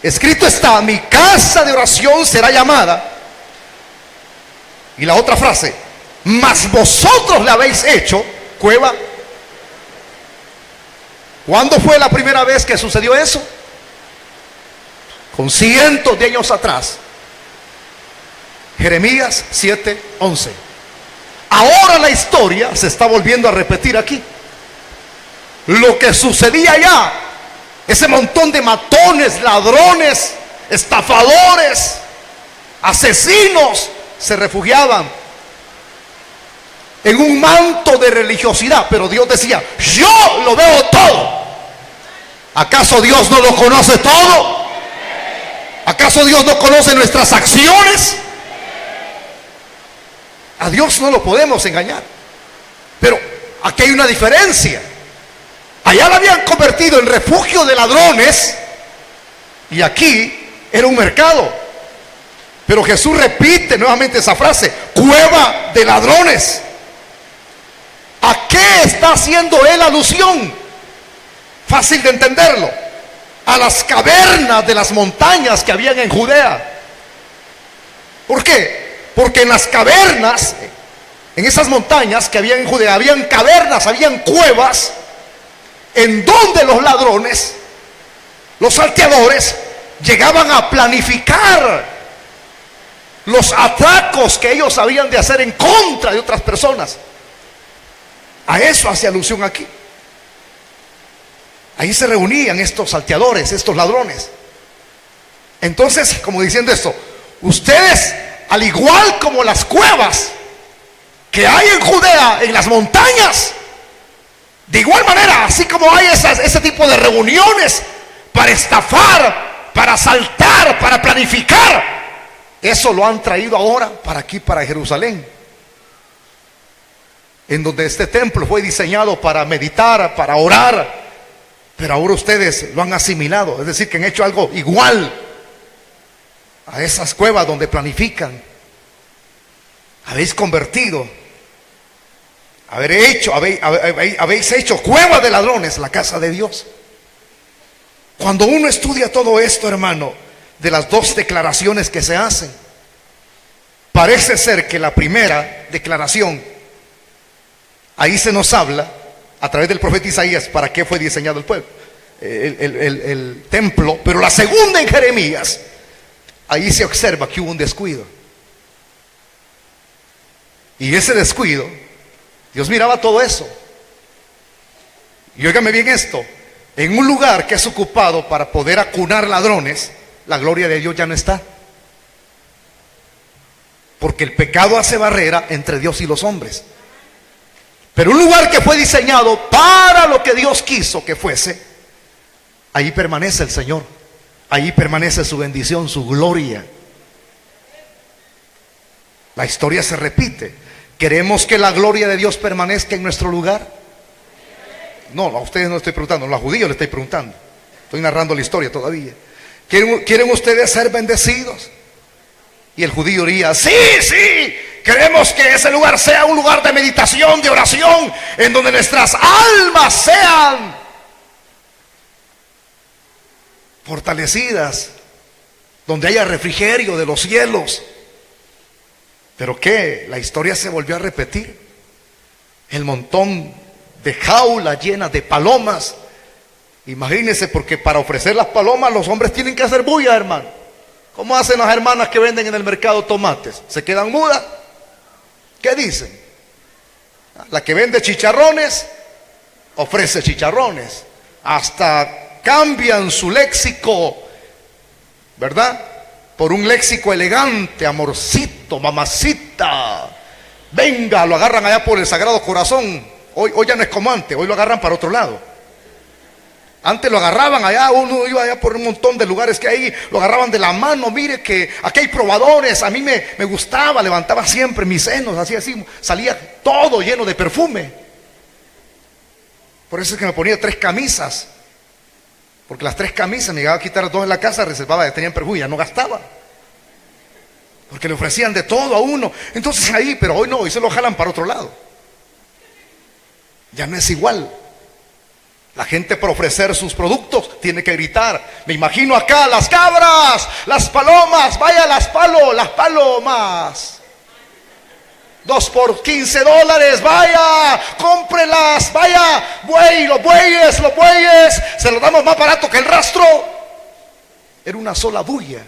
Escrito está: mi casa de oración será llamada. Y la otra frase: mas vosotros la habéis hecho cueva. ¿Cuándo fue la primera vez que sucedió eso? Con cientos de años atrás. Jeremías 7:11. Ahora la historia se está volviendo a repetir aquí. Lo que sucedía allá, ese montón de matones, ladrones, estafadores, asesinos, se refugiaban en un manto de religiosidad. Pero Dios decía: yo lo veo todo. ¿Acaso Dios no lo conoce todo? ¿Acaso Dios no conoce nuestras acciones? A Dios no lo podemos engañar. Pero aquí hay una diferencia. Allá la habían convertido en refugio de ladrones y aquí era un mercado. Pero Jesús repite nuevamente esa frase: cueva de ladrones. ¿A qué está haciendo él alusión? fácil de entenderlo, a las cavernas de las montañas que habían en Judea. ¿Por qué? Porque en las cavernas, en esas montañas que habían en Judea, habían cavernas, habían cuevas, en donde los ladrones, los salteadores, llegaban a planificar los atracos que ellos habían de hacer en contra de otras personas. A eso hace alusión aquí. Ahí se reunían estos salteadores, estos ladrones. Entonces, como diciendo esto, ustedes, al igual como las cuevas que hay en Judea, en las montañas, de igual manera, así como hay ese tipo de reuniones para estafar, para asaltar, para planificar, eso lo han traído ahora para aquí, para Jerusalén, en donde este templo fue diseñado para meditar, para orar. Pero ahora ustedes lo han asimilado, es decir, que han hecho algo igual a esas cuevas donde planifican. Habéis convertido, habéis hecho cueva de ladrones la casa de Dios. Cuando uno estudia todo esto, hermano, de las dos declaraciones que se hacen, parece ser que la primera declaración, ahí se nos habla a través del profeta Isaías para qué fue diseñado el pueblo, el templo. Pero la segunda, en Jeremías, ahí se observa que hubo un descuido. Y ese descuido, Dios miraba todo eso. Y óigame bien esto: en un lugar que es ocupado para poder acunar ladrones, la gloria de Dios ya no está. Porque el pecado hace barrera entre Dios y los hombres. Pero un lugar que fue diseñado para lo que Dios quiso que fuese, ahí permanece el Señor. Ahí permanece su bendición, su gloria. La historia se repite. ¿Queremos que la gloria de Dios permanezca en nuestro lugar? No, a ustedes no les estoy preguntando, a los judíos les estoy preguntando. Estoy narrando la historia todavía. ¿Quieren ustedes ser bendecidos? Y el judío diría: sí, sí, queremos que ese lugar sea un lugar de meditación, de oración, en donde nuestras almas sean fortalecidas, donde haya refrigerio de los cielos. Pero ¿qué? La historia se volvió a repetir. El montón de jaulas llenas de palomas. Imagínense, porque para ofrecer las palomas los hombres tienen que hacer bulla, hermano. ¿Cómo hacen las hermanas que venden en el mercado tomates? ¿Se quedan mudas? ¿Qué dicen? La que vende chicharrones ofrece chicharrones. Hasta cambian su léxico, ¿verdad? Por un léxico elegante: amorcito, mamacita. Venga, lo agarran allá por el Sagrado Corazón. Hoy ya no es como antes, hoy lo agarran para otro lado. Antes lo agarraban allá, uno iba allá por un montón de lugares que hay, lo agarraban de la mano. Mire que aquí hay probadores. A mí me gustaba, levantaba siempre mis senos, así, salía todo lleno de perfume. Por eso es que me ponía 3 camisas, porque las 3 camisas me llegaba a quitar 2 en la casa, reservaba, tenían perfume, ya no gastaba, porque le ofrecían de todo a uno. Entonces ahí, pero hoy no, hoy se lo jalan para otro lado. Ya no es igual. La gente, por ofrecer sus productos, tiene que gritar. Me imagino acá las cabras, las palomas. Vaya, las palomas. 2 por $15. Vaya, cómprelas. Vaya, los bueyes. Se los damos más barato que el rastro. Era una sola bulla.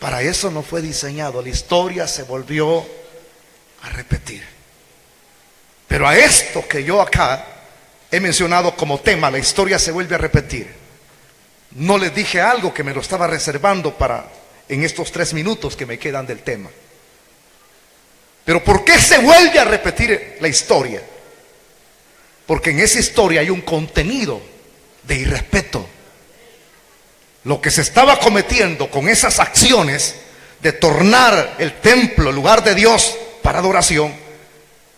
Para eso no fue diseñado. La historia se volvió a repetir. Pero a esto que yo acá he mencionado como tema, la historia se vuelve a repetir, no les dije algo que me lo estaba reservando para en estos 3 minutos que me quedan del tema. Pero ¿por qué se vuelve a repetir la historia? Porque en esa historia hay un contenido de irrespeto. Lo que se estaba cometiendo con esas acciones de tornar el templo lugar de Dios para adoración,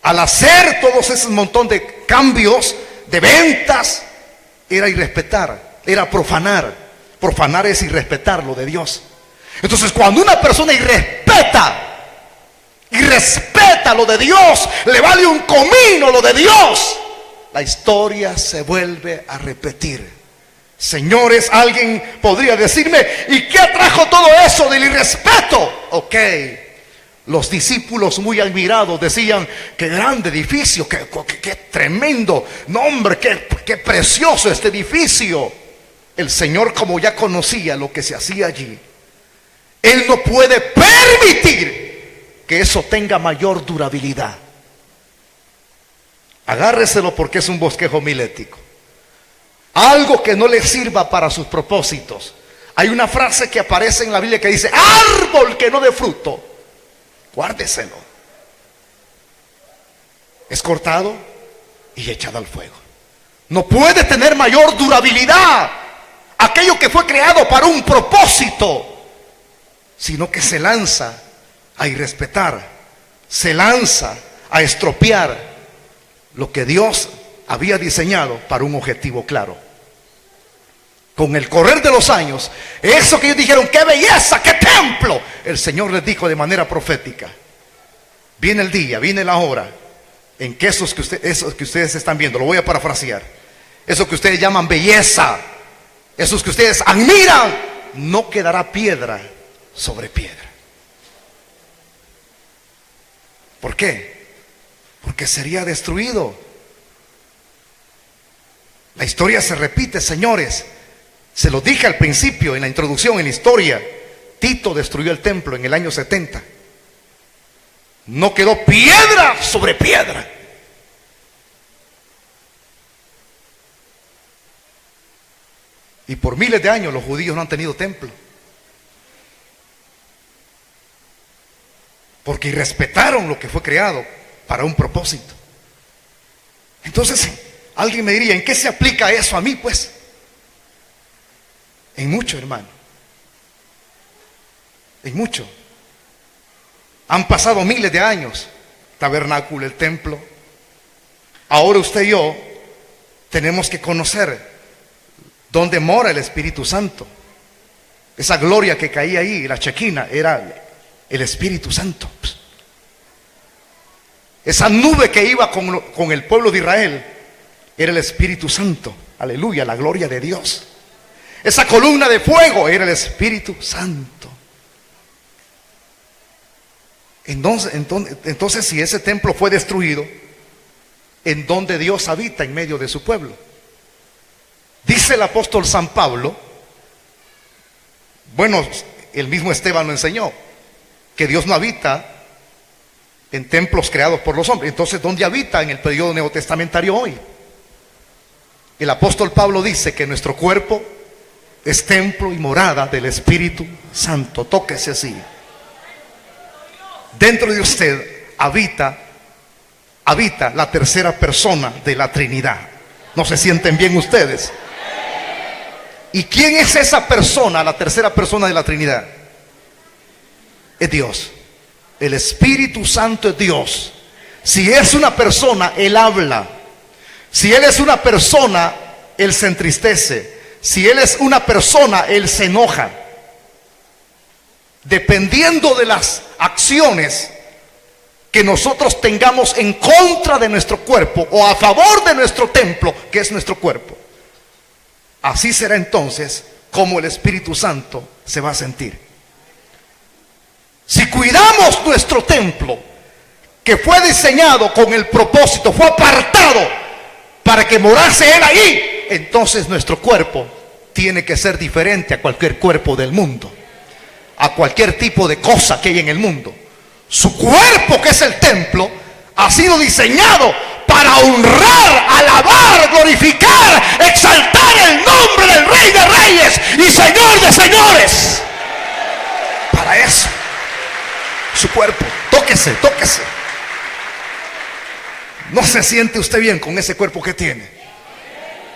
al hacer todos esos montón de cambios, de ventas, era irrespetar, era profanar. Profanar es irrespetar lo de Dios. Entonces, cuando una persona irrespeta lo de Dios, le vale un comino lo de Dios. la historia se vuelve a repetir. Señores, alguien podría decirme, ¿y qué atrajo todo eso del irrespeto? Ok, los discípulos muy admirados decían, qué grande edificio, qué tremendo, no hombre, qué precioso este edificio. El Señor, como ya conocía lo que se hacía allí, Él no puede permitir que eso tenga mayor durabilidad. Agárreselo porque es un bosquejo homilético. Algo que no le sirva para sus propósitos. Hay una frase que aparece en la Biblia que dice, árbol que no dé fruto, guárdeselo. Es cortado y echado al fuego. No puede tener mayor durabilidad aquello que fue creado para un propósito, sino que se lanza a irrespetar, se lanza a estropear lo que Dios había diseñado para un objetivo claro. Con el correr de los años, eso que ellos dijeron, qué belleza, qué templo, el Señor les dijo de manera profética, viene el día, viene la hora en que esos que ustedes están viendo, lo voy a parafrasear, eso que ustedes llaman belleza, esos que ustedes admiran, no quedará piedra sobre piedra. ¿Por qué? Porque sería destruido. La historia se repite, señores. Se lo dije al principio, en la introducción, en la historia. Tito destruyó el templo en el año 70. No quedó piedra sobre piedra. Y por miles de años los judíos no han tenido templo. Porque irrespetaron lo que fue creado para un propósito. Entonces, alguien me diría, ¿en qué se aplica eso a mí? Pues, en mucho, hermano. En mucho. Han pasado miles de años. Tabernáculo, el templo. Ahora usted y yo tenemos que conocer dónde mora el Espíritu Santo. Esa gloria que caía ahí, la chequina, era el Espíritu Santo. Esa nube que iba con el pueblo de Israel era el Espíritu Santo. Aleluya, la gloria de Dios. Esa columna de fuego era el Espíritu Santo. Entonces, si ese templo fue destruido, ¿en dónde Dios habita en medio de su pueblo? Dice el apóstol San Pablo, bueno, el mismo Esteban lo enseñó, que Dios no habita en templos creados por los hombres. Entonces, ¿dónde habita en el periodo neotestamentario hoy? El apóstol Pablo dice que nuestro cuerpo es templo y morada del Espíritu Santo. Tóquese así. Dentro de usted habita la tercera persona de la Trinidad. ¿No se sienten bien ustedes? ¿Y quién es esa persona, la tercera persona de la Trinidad? Es Dios. El Espíritu Santo es Dios. Si es una persona, Él habla. Si Él es una persona, Él se entristece. Si Él es una persona, Él se enoja. Dependiendo de las acciones que nosotros tengamos en contra de nuestro cuerpo o a favor de nuestro templo, que es nuestro cuerpo, así será entonces como el Espíritu Santo se va a sentir. Si cuidamos nuestro templo, que fue diseñado con el propósito, fue apartado para que morase Él ahí, entonces nuestro cuerpo tiene que ser diferente a cualquier cuerpo del mundo, a cualquier tipo de cosa que hay en el mundo. Su cuerpo, que es el templo, ha sido diseñado para honrar, alabar, glorificar, exaltar el nombre del Rey de Reyes y Señor de Señores. Para eso, su cuerpo. Tóquese, tóquese. ¿No se siente usted bien con ese cuerpo que tiene?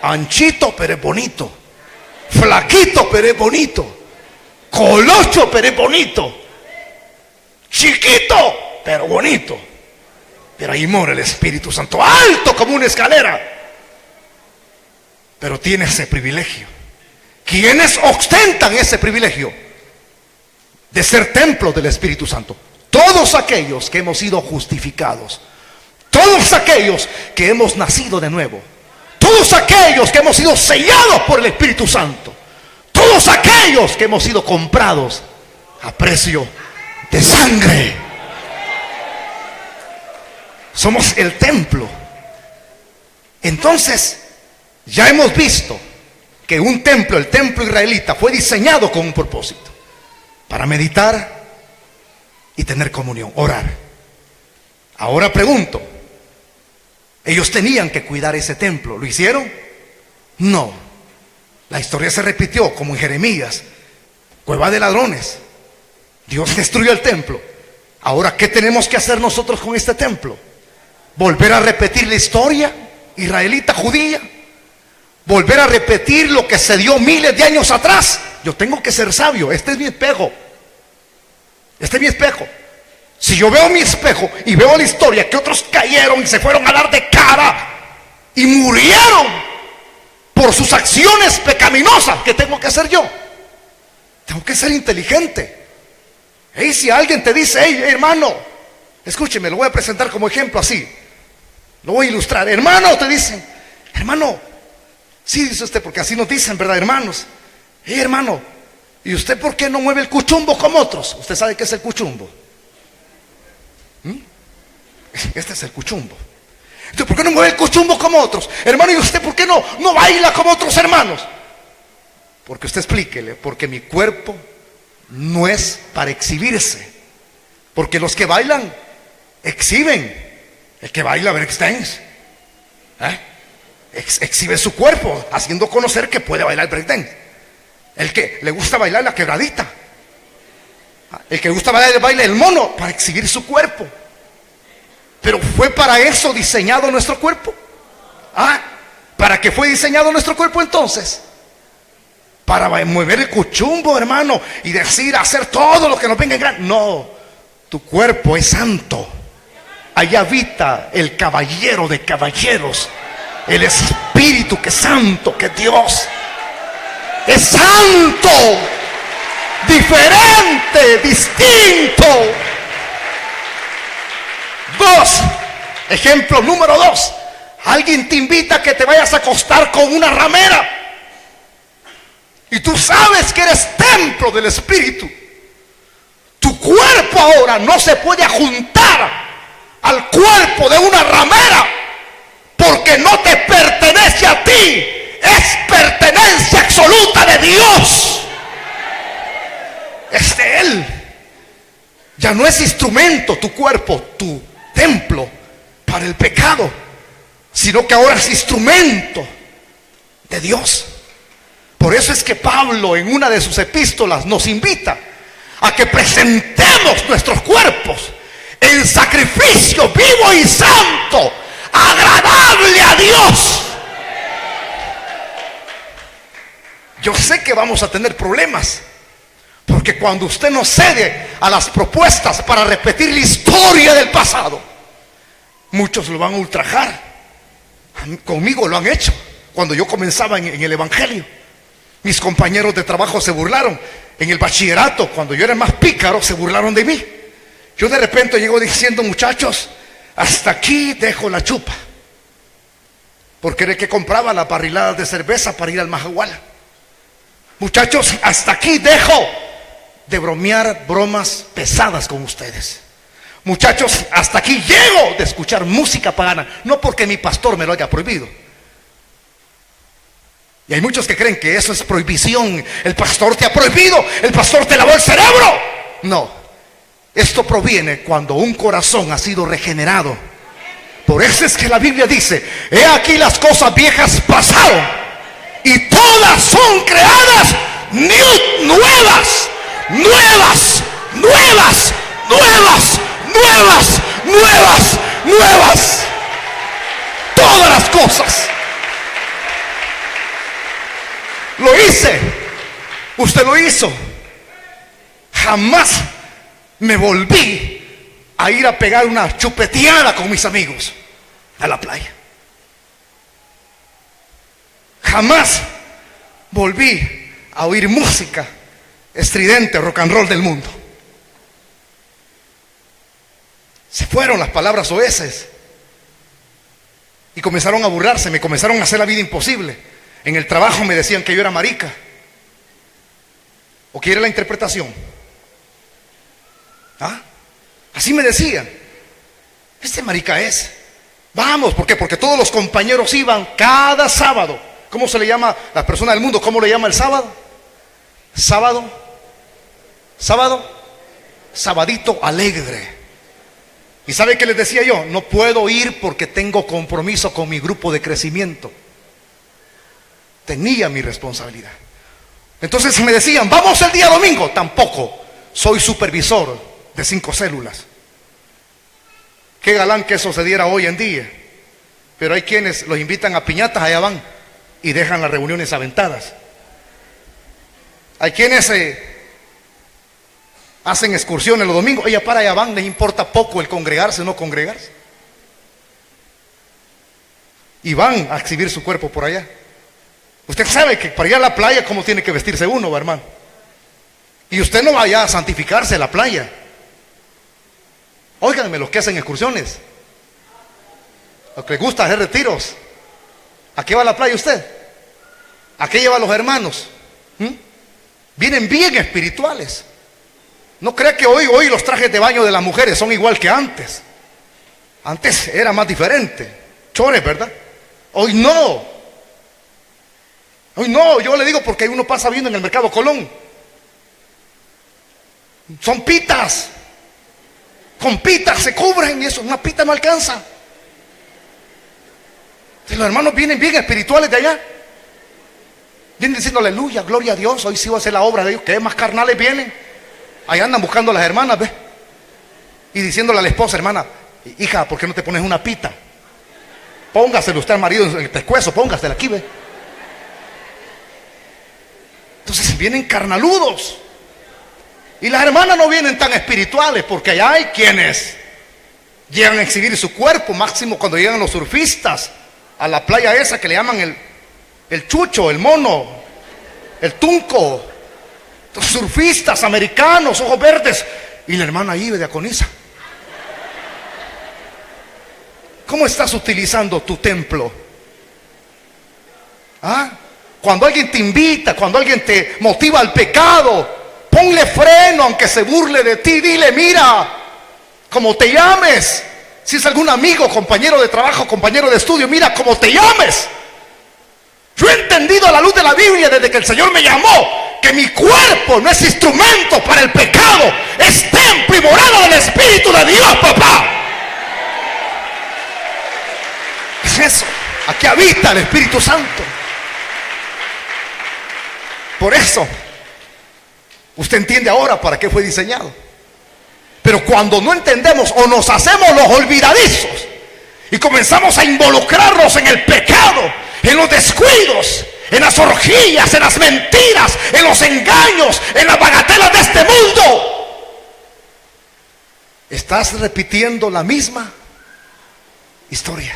Anchito, pero es bonito. Flaquito, pero es bonito. Colocho, pero es bonito. Chiquito, pero bonito. Pero ahí mora el Espíritu Santo, alto como una escalera. Pero tiene ese privilegio. ¿Quiénes ostentan ese privilegio? De ser templo del Espíritu Santo. Todos aquellos que hemos sido justificados. Todos aquellos que hemos nacido de nuevo, todos aquellos que hemos sido sellados por el Espíritu Santo, todos aquellos que hemos sido comprados a precio de sangre. Somos el templo. Entonces, ya hemos visto que un templo, el templo israelita, fue diseñado con un propósito: para meditar y tener comunión, orar. Ahora pregunto, ¿ellos tenían que cuidar ese templo? ¿Lo hicieron? No. La historia se repitió, como en Jeremías: cueva de ladrones. Dios destruyó el templo. Ahora, ¿qué tenemos que hacer nosotros con este templo? ¿Volver a repetir la historia israelita, judía? ¿Volver a repetir lo que se dio miles de años atrás? Yo tengo que ser sabio. Este es mi espejo. Este es mi espejo. Si yo veo mi espejo y veo la historia que otros cayeron y se fueron a dar de cara y murieron por sus acciones pecaminosas, ¿qué tengo que hacer yo? Tengo que ser inteligente. Hey, si alguien te dice: hey, hermano, escúcheme, lo voy a presentar como ejemplo así. Lo voy a ilustrar. Hermano, te dicen: hermano, sí, dice usted, porque así nos dicen, ¿verdad, hermanos? Hey, hermano, ¿y usted por qué no mueve el cuchumbo como otros? ¿Usted sabe qué es el cuchumbo? Este es el cuchumbo. Entonces, ¿por qué no mueve el cuchumbo como otros? Hermano, ¿y usted por qué no baila como otros hermanos? Porque usted explíquele: porque mi cuerpo no es para exhibirse. Porque los que bailan exhiben. El que baila breakdance exhibe su cuerpo, haciendo conocer que puede bailar breakdance. El que le gusta bailar la quebradita, el que le gusta bailar el baile del mono, para exhibir su cuerpo. Pero ¿fue para eso diseñado nuestro cuerpo? ¿Para qué fue diseñado nuestro cuerpo entonces? Para mover el cuchumbo, hermano, y decir, hacer todo lo que nos venga en gran. No, tu cuerpo es santo. Allá habita el caballero de caballeros, el Espíritu, que es santo, que Dios es santo, diferente, distinto. Ejemplo número 2. Alguien te invita a que te vayas a acostar con una ramera, y tú sabes que eres templo del Espíritu. Tu cuerpo ahora no se puede juntar al cuerpo de una ramera, porque no te pertenece a ti, es pertenencia absoluta de Dios. Es de Él. Ya no es instrumento tu cuerpo, tu templo, para el pecado, sino que ahora es instrumento de Dios. Por eso es que Pablo, en una de sus epístolas, nos invita a que presentemos nuestros cuerpos en sacrificio vivo y santo, agradable a Dios. Yo sé que vamos a tener problemas, porque cuando usted no cede a las propuestas para repetir la historia del pasado, muchos lo van a ultrajar. Conmigo lo han hecho. Cuando yo comenzaba en el evangelio, mis compañeros de trabajo se burlaron. En el bachillerato, cuando yo era más pícaro, se burlaron de mí. Yo de repente llego diciendo: muchachos, hasta aquí dejo la chupa, porque era el que compraba las barriladas de cerveza para ir al Majaguala. Muchachos, hasta aquí dejo de bromear bromas pesadas con ustedes. Muchachos, hasta aquí llego de escuchar música pagana, no porque mi pastor me lo haya prohibido. Y hay muchos que creen que eso es prohibición. El pastor te ha prohibido, el pastor te lavó el cerebro. No, esto proviene cuando un corazón ha sido regenerado. Por eso es que la Biblia dice: he aquí las cosas viejas pasaron y todas son creadas nuevas, nuevas, nuevas, nuevas, nuevas, nuevas, nuevas. Todas las cosas. Lo hice, usted lo hizo. Jamás me volví a ir a pegar una chupeteada con mis amigos a la playa. Jamás volví a oír música estridente, rock and roll del mundo. Se fueron las palabras oeces. Y comenzaron a burlarse, me comenzaron a hacer la vida imposible. En el trabajo me decían que yo era marica. ¿O quiere la interpretación? ¿Ah? Así me decían. Este marica es. Vamos, ¿por qué? Porque todos los compañeros iban cada sábado. ¿Cómo se le llama a la persona del mundo? ¿Cómo le llama el sábado? Sábado. Sábado. Sabadito alegre. ¿Y sabe qué les decía yo? No puedo ir porque tengo compromiso con mi grupo de crecimiento. Tenía mi responsabilidad. Entonces me decían, vamos el día domingo. Tampoco. Soy supervisor de 5 células. Qué galán que eso se diera hoy en día. Pero hay quienes los invitan a piñatas, allá van y dejan las reuniones aventadas. Hay quienes hacen excursiones los domingos. Ella para allá van, les importa poco el congregarse o no congregarse. Y van a exhibir su cuerpo por allá. Usted sabe que para ir a la playa, ¿cómo tiene que vestirse uno, ¿va, hermano? Y usted no vaya a santificarse a la playa. Óiganme los que hacen excursiones, los que les gusta hacer retiros. ¿A qué va a la playa usted? ¿A qué lleva a los hermanos? Vienen bien espirituales. No crea que hoy los trajes de baño de las mujeres son igual que antes. Antes era más diferente. Chores, ¿verdad? Hoy no. Hoy no, yo le digo porque uno pasa viendo en el mercado Colón. Son pitas. Con pitas se cubren y eso, una pita no alcanza. Y los hermanos vienen bien espirituales de allá. Vienen diciendo aleluya, gloria a Dios, hoy sí voy a hacer la obra de Dios. ¿Qué más carnales vienen? Ahí andan buscando a las hermanas, ¿ves? Y diciéndole a la esposa, hermana, hija, ¿por qué no te pones una pita? Póngaselo usted al marido en el pescuezo, póngasela aquí, ¿ves? Entonces vienen carnaludos. Y las hermanas no vienen tan espirituales, porque allá hay quienes llegan a exhibir su cuerpo, máximo cuando llegan los surfistas a la playa esa que le llaman el chucho, el mono, el tunco. Los surfistas americanos, ojos verdes, y la hermana ahí de diaconisa. ¿Cómo estás utilizando tu templo? ¿Ah? Cuando alguien te invita, cuando alguien te motiva al pecado, ponle freno aunque se burle de ti. Dile, mira, como te llames, si es algún amigo, compañero de trabajo, compañero de estudio, mira, como te llames. Yo he entendido a la luz de la Biblia desde que el Señor me llamó que mi cuerpo no es instrumento para el pecado, es templo y morada del Espíritu de Dios, papá. Es eso, aquí habita el Espíritu Santo. Por eso usted entiende ahora para qué fue diseñado. Pero cuando no entendemos o nos hacemos los olvidadizos y comenzamos a involucrarnos en el pecado, en los descuidos, en las orgías, en las mentiras, en los engaños, en las bagatelas de este mundo, estás repitiendo la misma historia.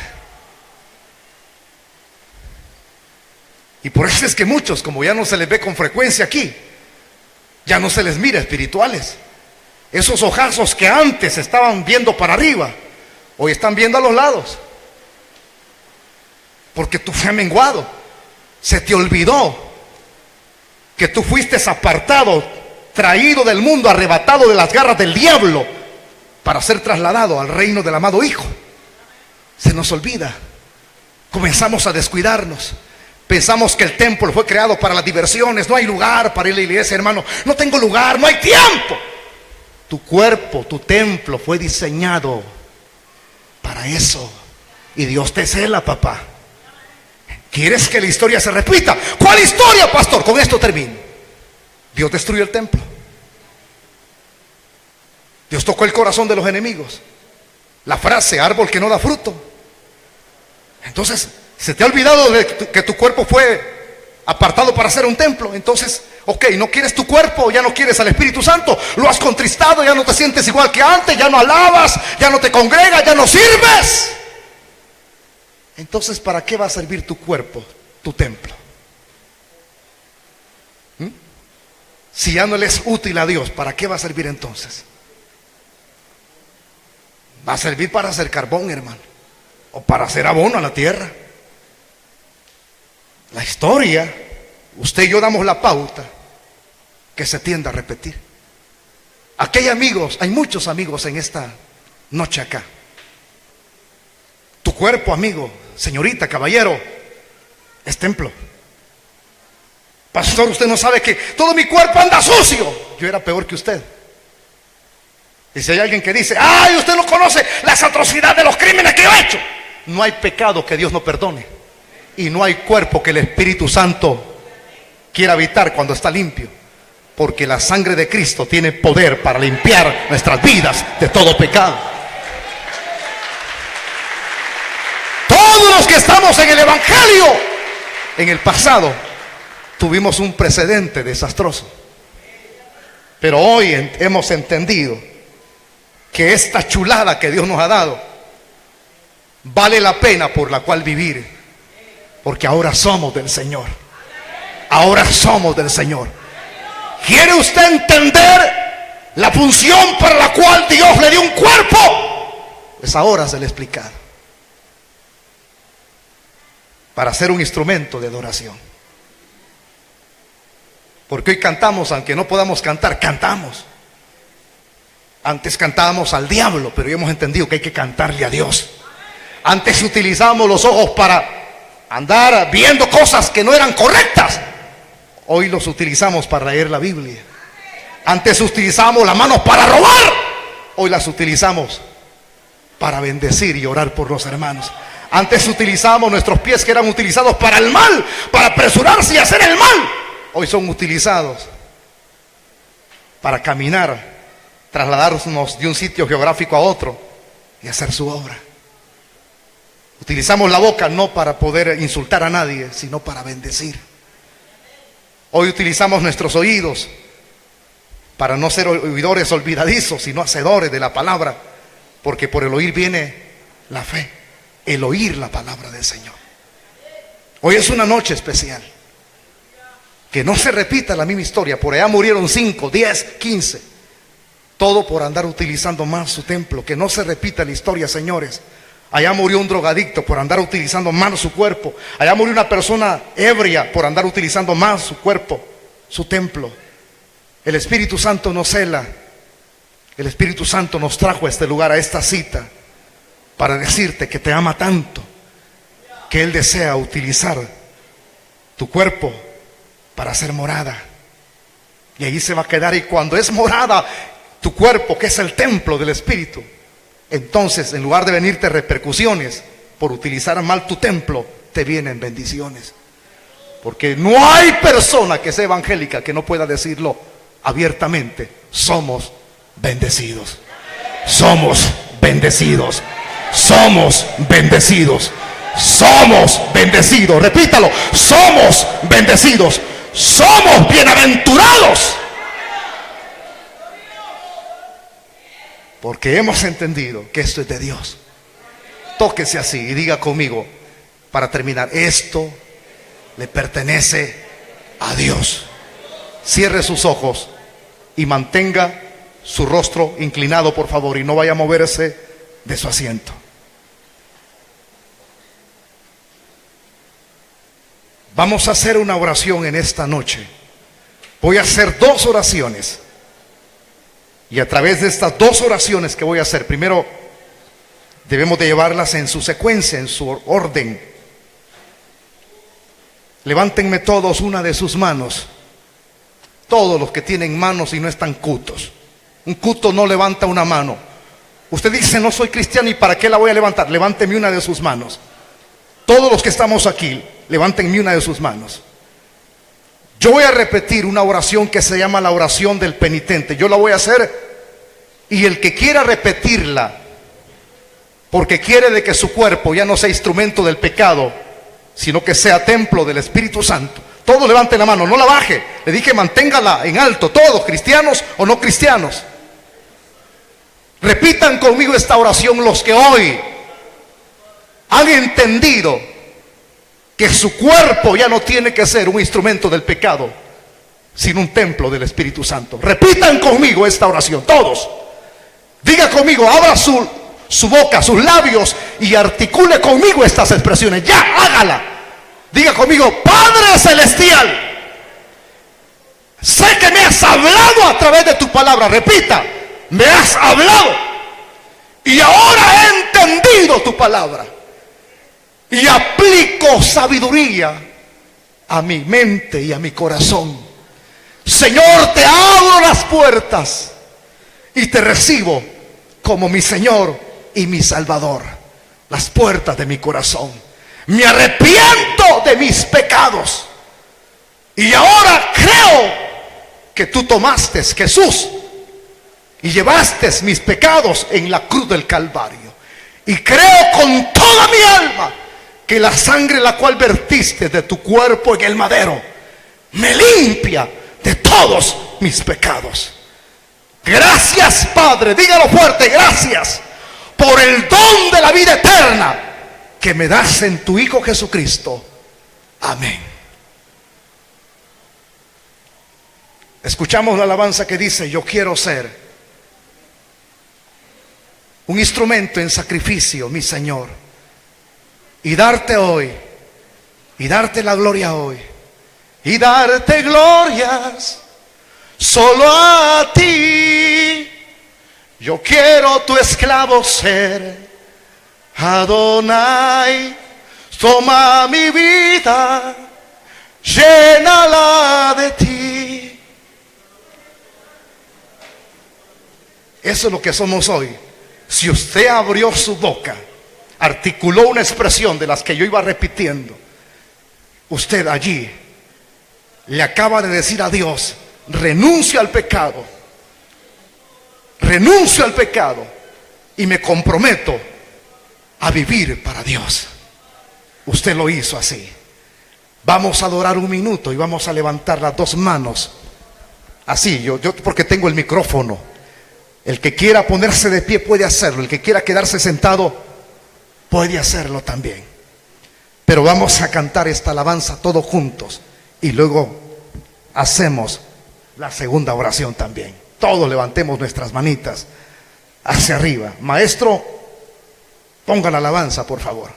Y por eso es que muchos, como ya no se les ve con frecuencia aquí, ya no se les mira espirituales. Esos ojazos que antes estaban viendo para arriba, hoy están viendo a los lados. Porque tu fe ha menguado. Se te olvidó que tú fuiste apartado, traído del mundo, arrebatado de las garras del diablo, para ser trasladado al reino del amado Hijo. Se nos olvida. Comenzamos a descuidarnos. Pensamos que el templo fue creado para las diversiones. No hay lugar para ir a la iglesia, hermano. No tengo lugar, no hay tiempo. Tu cuerpo, tu templo fue diseñado para eso. Y Dios te cela, papá. ¿Quieres que la historia se repita? ¿Cuál historia, pastor? Con esto termino. Dios destruyó el templo. Dios tocó el corazón de los enemigos. La frase, árbol que no da fruto. Entonces, ¿se te ha olvidado de que tu cuerpo fue apartado para ser un templo? Entonces, ok, no quieres tu cuerpo, ya no quieres al Espíritu Santo, lo has contristado, ya no te sientes igual que antes, ya no alabas, ya no te congregas, ya no sirves. Entonces, ¿para qué va a servir tu cuerpo, tu templo? Si ya no le es útil a Dios, ¿para qué va a servir entonces? Va a servir para hacer carbón, hermano. o para hacer abono a la tierra. La historia, usted y yo damos la pauta que se tiende a repetir. Aquí hay amigos, hay muchos amigos en esta noche acá. Tu cuerpo, amigo, señorita, caballero, es templo. Pastor, usted no sabe que todo mi cuerpo anda sucio. Yo era peor que usted. Y si hay alguien que dice, ay, usted no conoce las atrocidades de los crímenes que yo he hecho. No hay pecado que Dios no perdone. Y no hay cuerpo que el Espíritu Santo quiera habitar cuando está limpio. Porque la sangre de Cristo tiene poder para limpiar nuestras vidas de todo pecado. Todos los que estamos en el Evangelio, en el pasado, tuvimos un precedente desastroso. Pero hoy hemos entendido que esta chulada que Dios nos ha dado vale la pena por la cual vivir. Porque ahora somos del Señor. Ahora somos del Señor. ¿Quiere usted entender la función para la cual Dios le dio un cuerpo? Pues ahora se le he explicado. Para ser un instrumento de adoración. Porque hoy cantamos, aunque no podamos cantar, cantamos. Antes cantábamos al diablo, pero hoy hemos entendido que hay que cantarle a Dios. Antes utilizábamos los ojos para andar viendo cosas que no eran correctas. Hoy los utilizamos para leer la Biblia. Antes utilizábamos las manos para robar. Hoy las utilizamos para bendecir y orar por los hermanos. Antes utilizábamos nuestros pies que eran utilizados para el mal, para apresurarse y hacer el mal. Hoy son utilizados para caminar, trasladarnos de un sitio geográfico a otro y hacer su obra. Utilizamos la boca no para poder insultar a nadie, sino para bendecir. Hoy utilizamos nuestros oídos para no ser oidores olvidadizos, sino hacedores de la palabra, porque por el oír viene la fe, el oír la palabra del Señor. Hoy es una noche especial. Que no se repita la misma historia. Por allá murieron 5, 10, 15. Todo por andar utilizando más su templo. Que no se repita la historia, señores. Allá murió un drogadicto por andar utilizando más su cuerpo. Allá murió una persona ebria por andar utilizando más su cuerpo, su templo. El Espíritu Santo nos cela. El Espíritu Santo nos trajo a este lugar, a esta cita, para decirte que te ama tanto, que Él desea utilizar tu cuerpo para hacer morada. Y ahí se va a quedar. Y cuando es morada tu cuerpo, que es el templo del Espíritu, entonces en lugar de venirte repercusiones por utilizar mal tu templo, te vienen bendiciones. Porque no hay persona que sea evangélica que no pueda decirlo abiertamente: somos bendecidos. Somos bendecidos. Somos bendecidos. Somos bendecidos. Repítalo: somos bendecidos. Somos bienaventurados. Porque hemos entendido que esto es de Dios. Tóquese así y diga conmigo, para terminar: esto le pertenece a Dios. Cierre sus ojos y mantenga su rostro inclinado, por favor, y no vaya a moverse de su asiento. Vamos a hacer una oración en esta noche. Voy a hacer 2 oraciones. Y a través de estas 2 oraciones que voy a hacer, primero debemos de llevarlas en su secuencia, en su orden. Levántenme todos una de sus manos. Todos los que tienen manos y no están cutos. Un cuto no levanta una mano. Usted dice: no soy cristiano, ¿y para qué la voy a levantar? Levánteme una de sus manos. Todos los que estamos aquí, levántenme una de sus manos. Yo voy a repetir una oración que se llama la oración del penitente. Yo la voy a hacer, y el que quiera repetirla, porque quiere de que su cuerpo ya no sea instrumento del pecado, sino que sea templo del Espíritu Santo, todos levanten la mano, no la baje. Le dije: manténgala en alto, todos, cristianos o no cristianos. Repitan conmigo esta oración los que hoy han entendido que su cuerpo ya no tiene que ser un instrumento del pecado, sino un templo del Espíritu Santo. Repitan conmigo esta oración, todos. Diga conmigo, abra su su boca, sus labios, y articule conmigo estas expresiones. Ya, hágala. Diga conmigo: Padre Celestial, sé que me has hablado a través de tu palabra. Repita: me has hablado, y ahora he entendido tu palabra, y aplico sabiduría a mi mente y a mi corazón. Señor, te abro las puertas y te recibo como mi Señor y mi Salvador. Las puertas de mi corazón. Me arrepiento de mis pecados, y ahora creo que tú tomaste, Jesús, y llevaste mis pecados en la cruz del Calvario. Y creo con toda mi alma que la sangre la cual vertiste de tu cuerpo en el madero me limpia de todos mis pecados. Gracias, Padre, dígalo fuerte: gracias por el don de la vida eterna que me das en tu Hijo Jesucristo. Amén. Escuchamos la alabanza que dice: yo quiero ser un instrumento en sacrificio, mi Señor, y darte hoy, y darte la gloria hoy, y darte glorias solo a ti. Yo quiero tu esclavo ser, Adonai. Toma mi vida, llénala de ti. Eso es lo que somos hoy. Si usted abrió su boca, articuló una expresión de las que yo iba repitiendo, usted allí le acaba de decir a Dios: renuncio al pecado, renuncio al pecado, y me comprometo a vivir para Dios. Usted lo hizo así. Vamos a adorar un minuto y vamos a levantar las dos manos así, yo porque tengo el micrófono. El que quiera ponerse de pie puede hacerlo, el que quiera quedarse sentado puede hacerlo también. Pero vamos a cantar esta alabanza todos juntos, y luego hacemos la segunda oración también. Todos levantemos nuestras manitas hacia arriba. Maestro, ponga la alabanza, por favor.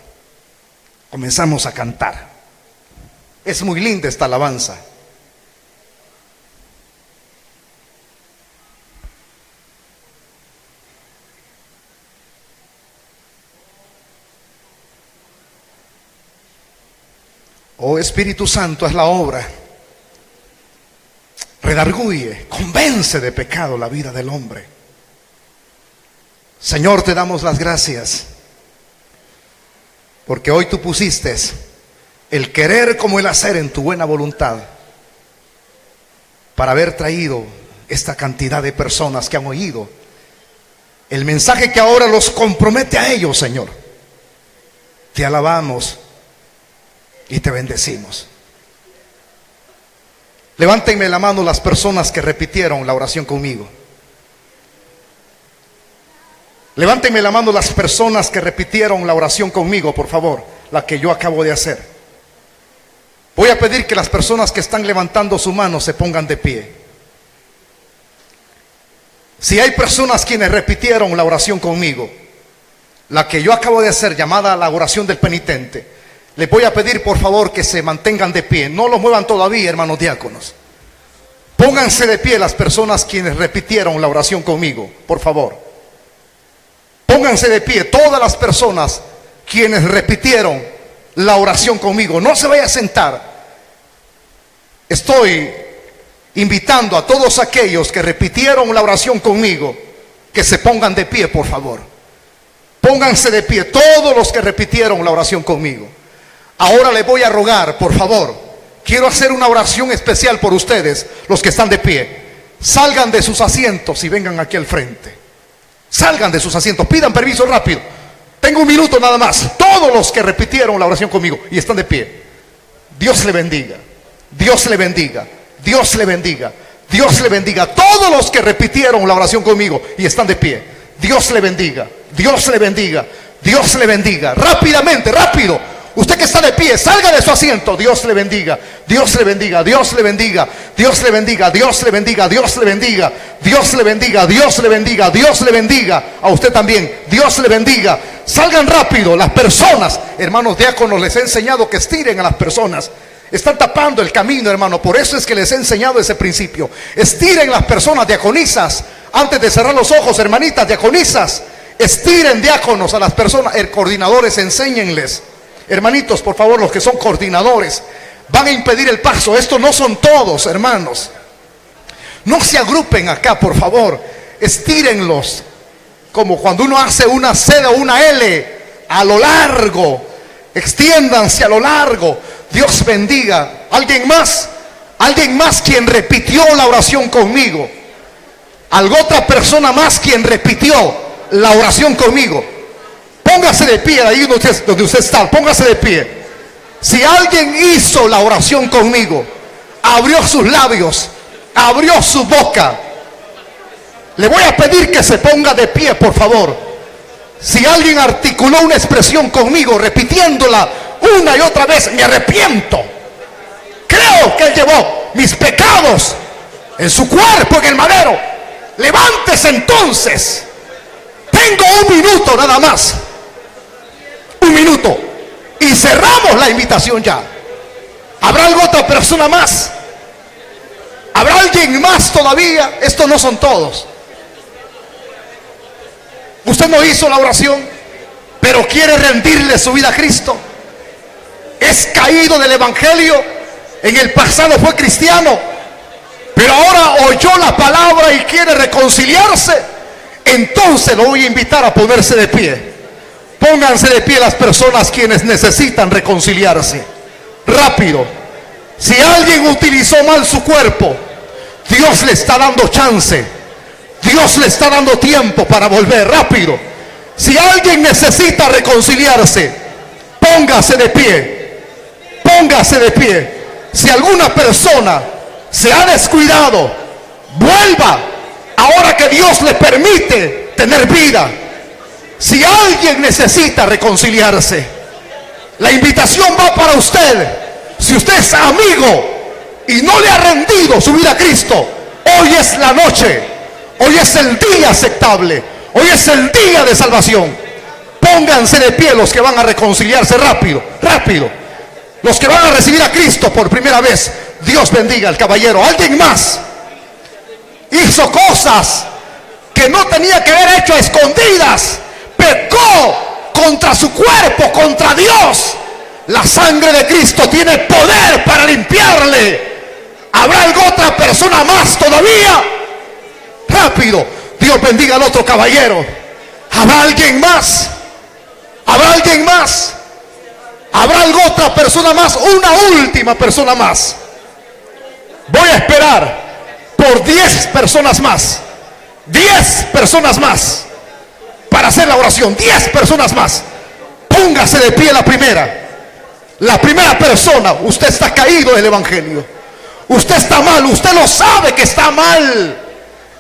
Comenzamos a cantar. Es muy linda esta alabanza. Oh Espíritu Santo, es la obra. Redarguye, convence de pecado la vida del hombre. Señor, te damos las gracias, porque hoy tú pusiste el querer como el hacer en tu buena voluntad, para haber traído esta cantidad de personas que han oído el mensaje que ahora los compromete a ellos, Señor. Te alabamos y te bendecimos. Levántenme la mano las personas que repitieron la oración conmigo. Levántenme la mano las personas que repitieron la oración conmigo, por favor, la que yo acabo de hacer. Voy a pedir que las personas que están levantando su mano se pongan de pie. Si hay personas quienes repitieron la oración conmigo, la que yo acabo de hacer, llamada la oración del penitente, les voy a pedir por favor que se mantengan de pie. No los muevan todavía, hermanos diáconos. Pónganse de pie las personas quienes repitieron la oración conmigo, por favor. Pónganse de pie todas las personas quienes repitieron la oración conmigo. No se vaya a sentar. Estoy invitando a todos aquellos que repitieron la oración conmigo que se pongan de pie, por favor. Pónganse de pie todos los que repitieron la oración conmigo. Ahora les voy a rogar, por favor, quiero hacer una oración especial por ustedes, los que están de pie. Salgan de sus asientos y vengan aquí al frente. Salgan de sus asientos, pidan permiso rápido. Tengo un minuto nada más. Todos los que repitieron la oración conmigo y están de pie, Dios le bendiga, Dios le bendiga, Dios le bendiga, Dios le bendiga. Todos los que repitieron la oración conmigo y están de pie, Dios le bendiga, Dios le bendiga, Dios le bendiga. Rápidamente, rápido. Usted que está de pie, salga de su asiento. Dios le bendiga, Dios le bendiga, Dios le bendiga, Dios le bendiga, Dios le bendiga, Dios le bendiga, Dios le bendiga, Dios le bendiga, Dios le bendiga. A usted también, Dios le bendiga. Salgan rápido las personas. Hermanos diáconos, les he enseñado que estiren a las personas. Están tapando el camino, hermano. Por eso es que les he enseñado ese principio. Estiren las personas, diaconisas. Antes de cerrar los ojos, hermanitas diaconisas, estiren, diáconos, a las personas. Coordinadores, enséñenles. Hermanitos, por favor, los que son coordinadores, van a impedir el paso. Estos no son todos, hermanos. No se agrupen acá, por favor. Estírenlos, como cuando uno hace una C o una L, a lo largo. Extiéndanse a lo largo. Dios bendiga. ¿Alguien más? ¿Alguien más quien repitió la oración conmigo? ¿Alguna otra persona más quien repitió la oración conmigo? Póngase de pie ahí donde usted está. Póngase de pie. Si alguien hizo la oración conmigo, abrió sus labios, abrió su boca, le voy a pedir que se ponga de pie, por favor. Si alguien articuló una expresión conmigo, repitiéndola una y otra vez: me arrepiento, creo que Él llevó mis pecados en su cuerpo en el madero, levántese entonces. Tengo un minuto nada más. Un minuto. Y cerramos la invitación ya. ¿Habrá alguna otra persona más? ¿Habrá alguien más todavía? Estos no son todos. Usted no hizo la oración, pero quiere rendirle su vida a Cristo. Es caído del evangelio. En el pasado fue cristiano, pero ahora oyó la palabra y quiere reconciliarse. Entonces lo voy a invitar a ponerse de pie. Pónganse de pie las personas quienes necesitan reconciliarse. Rápido. Si alguien utilizó mal su cuerpo, Dios le está dando chance. Dios le está dando tiempo para volver. Rápido. Si alguien necesita reconciliarse, póngase de pie. Póngase de pie. Si alguna persona se ha descuidado, vuelva ahora que Dios le permite tener vida. Si alguien necesita reconciliarse, la invitación va para usted. Si usted es amigo y no le ha rendido su vida a Cristo, hoy es la noche. Hoy es el día aceptable. Hoy es el día de salvación. Pónganse de pie los que van a reconciliarse. Rápido, rápido. Los que van a recibir a Cristo por primera vez. Dios bendiga al caballero. ¿Alguien más hizo cosas que no tenía que haber hecho a escondidas? Pecó contra su cuerpo, contra Dios. La sangre de Cristo tiene poder para limpiarle. ¿Habrá alguna otra persona más todavía? Rápido. Dios bendiga al otro caballero. ¿Habrá alguien más? ¿Habrá alguien más? ¿Habrá alguna otra persona más? Una última persona más. Voy a esperar por 10 personas más. 10 personas más para hacer la oración. 10 personas más. Póngase de pie la primera. La primera persona. Usted está caído del evangelio. Usted está mal. Usted lo sabe que está mal.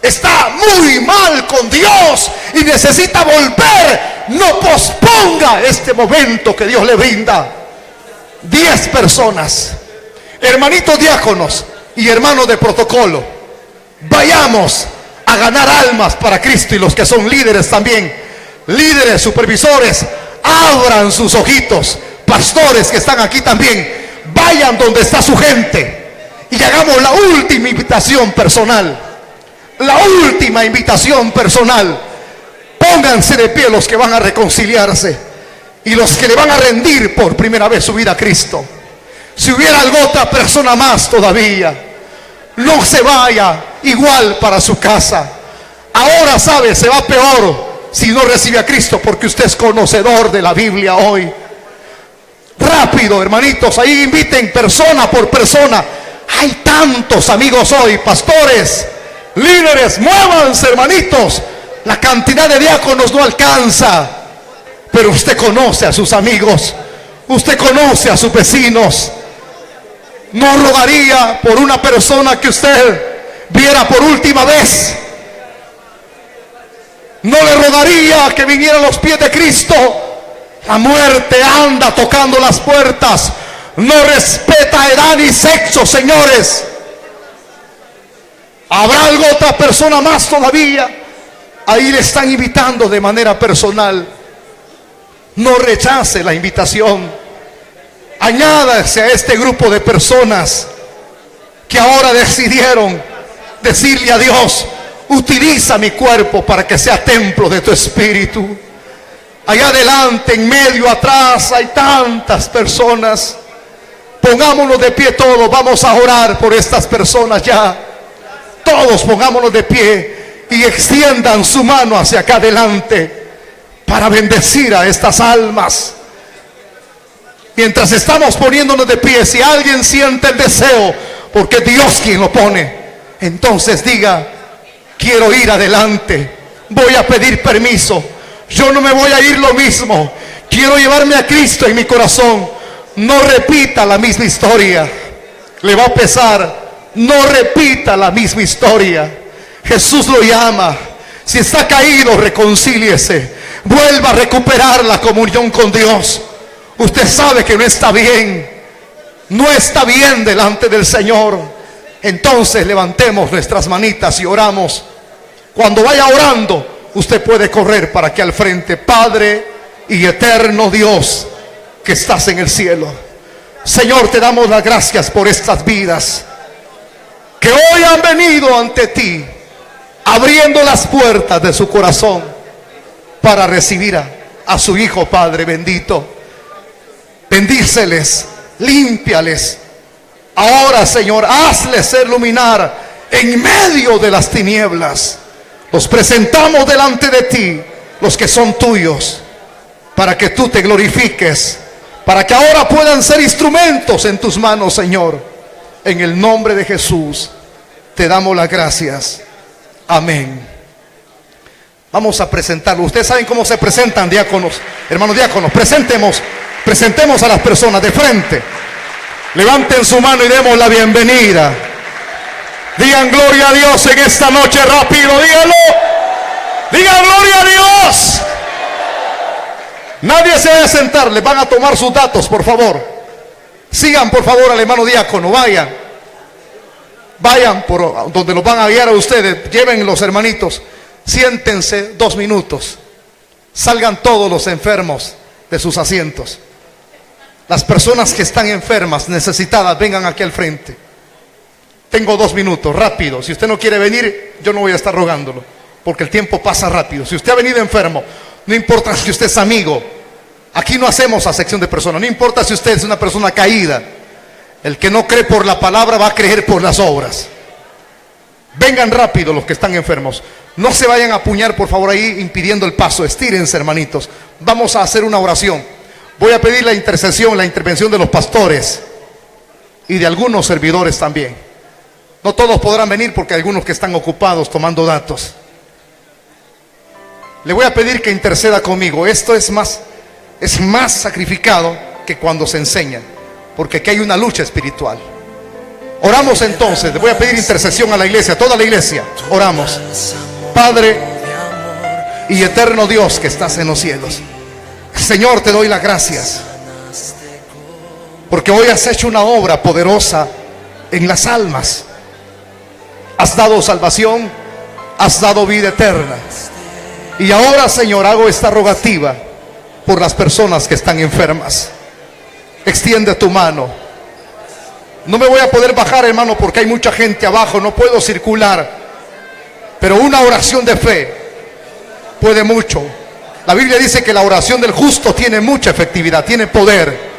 Está muy mal con Dios y necesita volver. No posponga este momento que Dios le brinda. 10 personas. Hermanitos diáconos y hermanos de protocolo, vayamos a ganar almas para Cristo. Y los que son líderes también, líderes, supervisores, abran sus ojitos. Pastores que están aquí también, vayan donde está su gente y hagamos la última invitación personal. La última invitación personal. Pónganse de pie los que van a reconciliarse y los que le van a rendir por primera vez su vida a Cristo. Si hubiera alguna otra persona más todavía, no se vaya igual para su casa. Ahora sabe, se va peor si no recibe a Cristo, porque usted es conocedor de la Biblia hoy. Rápido, hermanitos, ahí inviten persona por persona. Hay tantos amigos hoy, pastores, líderes, muévanse, hermanitos. La cantidad de diáconos no alcanza, pero usted conoce a sus amigos, usted conoce a sus vecinos. No rogaría por una persona que usted viera por última vez. No le rogaría que viniera a los pies de Cristo La muerte anda tocando las puertas. No respeta edad ni sexo, señores. ¿Habrá alguna otra persona más todavía? Ahí le están invitando de manera personal. No rechace la invitación. Añádase a este grupo de personas que ahora decidieron decirle a Dios: utiliza mi cuerpo para que sea templo de tu espíritu. Allá adelante, en medio, atrás, hay tantas personas. Pongámonos de pie todos, vamos a orar por estas personas ya. Todos pongámonos de pie y extiendan su mano hacia acá adelante para bendecir a estas almas. Mientras estamos poniéndonos de pie, si alguien siente el deseo, porque es Dios quien lo pone, entonces diga: quiero ir adelante, voy a pedir permiso. Yo no me voy a ir lo mismo. Quiero llevarme a Cristo en mi corazón. No repita la misma historia. Le va a pesar. No repita la misma historia. Jesús lo llama. Si está caído, reconcíliese. Vuelva a recuperar la comunión con Dios. Usted sabe que no está bien. No está bien delante del Señor. Entonces levantemos nuestras manitas y oramos. Cuando vaya orando, usted puede correr para aquí al frente. Padre y eterno Dios que estás en el cielo, Señor, te damos las gracias por estas vidas que hoy han venido ante ti, abriendo las puertas de su corazón para recibir a su Hijo. Padre bendito, bendíceles, límpiales. Ahora, Señor, hazles ser luminar en medio de las tinieblas. Los presentamos delante de ti, los que son tuyos, para que tú te glorifiques, para que ahora puedan ser instrumentos en tus manos, Señor. En el nombre de Jesús te damos las gracias. Amén. Vamos a presentarlo. Ustedes saben cómo se presentan, diáconos, hermanos diáconos. Presentemos a las personas de frente. Levanten su mano y demos la bienvenida. Digan gloria a Dios en esta noche, rápido, díganlo. Digan gloria a Dios. Nadie se debe sentar, les van a tomar sus datos, por favor. Sigan por favor al hermano diácono, vayan por donde los van a guiar a ustedes. Lleven los hermanitos, siéntense 2 minutos. Salgan todos los enfermos de sus asientos. Las personas que están enfermas, necesitadas, vengan aquí al frente. Tengo 2 minutos, rápido. Si usted no quiere venir, yo no voy a estar rogándolo, porque el tiempo pasa rápido. Si usted ha venido enfermo, no importa si usted es amigo, aquí no hacemos acepción de personas. No importa si usted es una persona caída. El que no cree por la palabra va a creer por las obras. Vengan rápido los que están enfermos. No se vayan a apuñar, por favor, ahí impidiendo el paso. Estírense, hermanitos. Vamos a hacer una oración. Voy a pedir la intercesión, la intervención de los pastores y de algunos servidores también. No todos podrán venir porque hay algunos que están ocupados tomando datos. Le voy a pedir que interceda conmigo. Esto es más sacrificado que cuando se enseña, porque aquí hay una lucha espiritual. Oramos entonces. Le voy a pedir intercesión a la iglesia, toda la iglesia. Oramos. Padre y eterno Dios que estás en los cielos, Señor, te doy las gracias porque hoy has hecho una obra poderosa en las almas. Has dado salvación, has dado vida eterna. Y ahora, Señor, hago esta rogativa por las personas que están enfermas. Extiende tu mano. No me voy a poder bajar, hermano, porque hay mucha gente abajo, no puedo circular. Pero una oración de fe puede mucho. La Biblia dice que la oración del justo tiene mucha efectividad, tiene poder.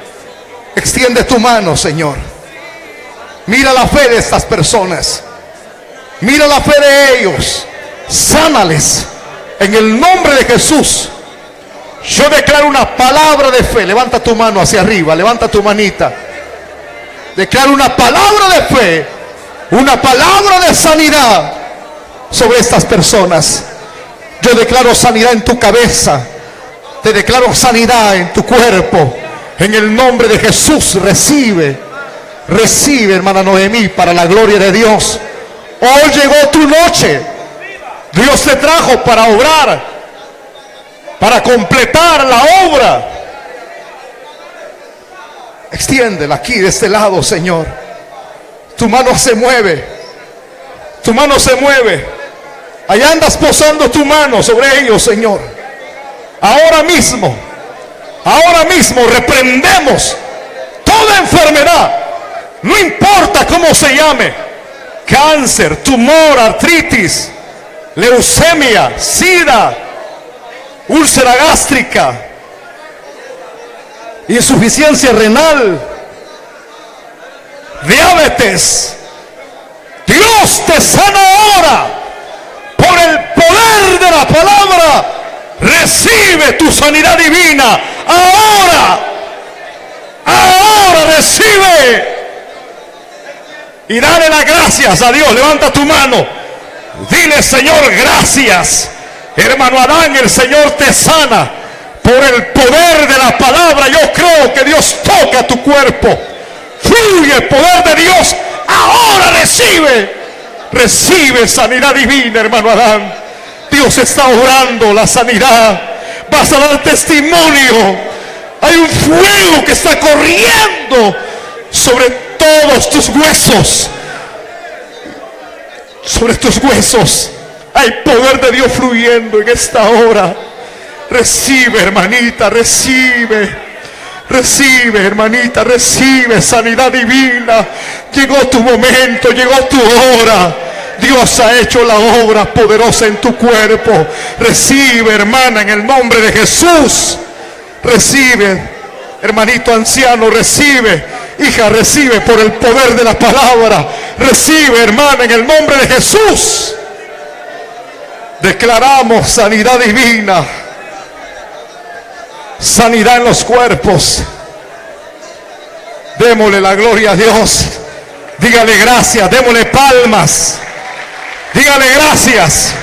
Extiende tu mano, Señor. Mira la fe de estas personas. Mira la fe de ellos. Sánales en el nombre de Jesús. Yo declaro una palabra de fe. Levanta tu mano hacia arriba, levanta tu manita. Declaro una palabra de fe, una palabra de sanidad sobre estas personas. Yo declaro sanidad en tu cabeza. Te declaro sanidad en tu cuerpo. En el nombre de Jesús, recibe, hermana Noemí, para la gloria de Dios. Hoy llegó tu noche. Dios te trajo para obrar, para completar la obra Extiéndela aquí de este lado, Señor. Tu mano se mueve. Tu mano se mueve. Allá andas posando tu mano sobre ellos, Señor. Ahora mismo reprendemos toda enfermedad. No importa cómo se llame. Cáncer, tumor, artritis, leucemia, sida, úlcera gástrica, insuficiencia renal, diabetes. Dios te sana ahora. Por el poder de la palabra, recibe tu sanidad divina. Ahora recibe. Y dale las gracias a Dios. Levanta tu mano. Dile: Señor, gracias. Hermano Adán, el Señor te sana. Por el poder de la palabra, yo creo que Dios toca tu cuerpo. Fluye el poder de Dios. Ahora recibe sanidad divina, hermano Adán. Dios está orando la sanidad. Vas a dar testimonio. Hay un fuego que está corriendo sobre todos tus huesos. Sobre tus huesos hay poder de Dios fluyendo en esta hora. Recibe, hermanita, recibe, hermanita, recibe sanidad divina. Llegó tu momento, llegó tu hora. Dios ha hecho la obra poderosa en tu cuerpo. Recibe, hermana, en el nombre de Jesús. Recibe, hermanito anciano, recibe. Hija, recibe por el poder de la palabra. Recibe, hermana, en el nombre de Jesús. Declaramos sanidad divina. Sanidad en los cuerpos. Démosle la gloria a Dios. Dígale gracias, démosle palmas. Dígale gracias.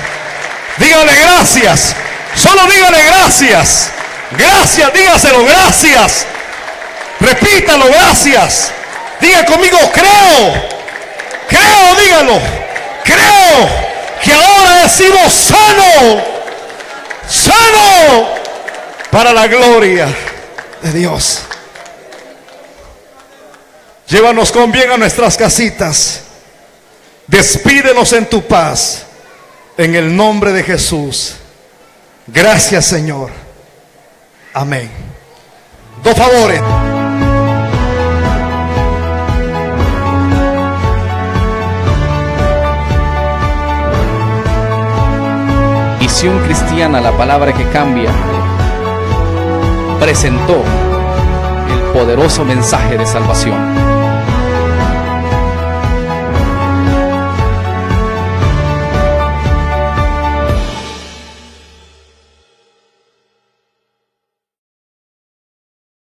Dígale gracias. Solo dígale gracias. Gracias, dígaselo, gracias. Repítalo, gracias. Diga conmigo: creo, dígalo. Creo que ahora he sido sano para la gloria de Dios. Llévanos con bien a nuestras casitas. Despídenos en tu paz, en el nombre de Jesús. Gracias, Señor. Amén. Dos favores. Visión Cristiana, la palabra que cambia, presentó el poderoso mensaje de salvación.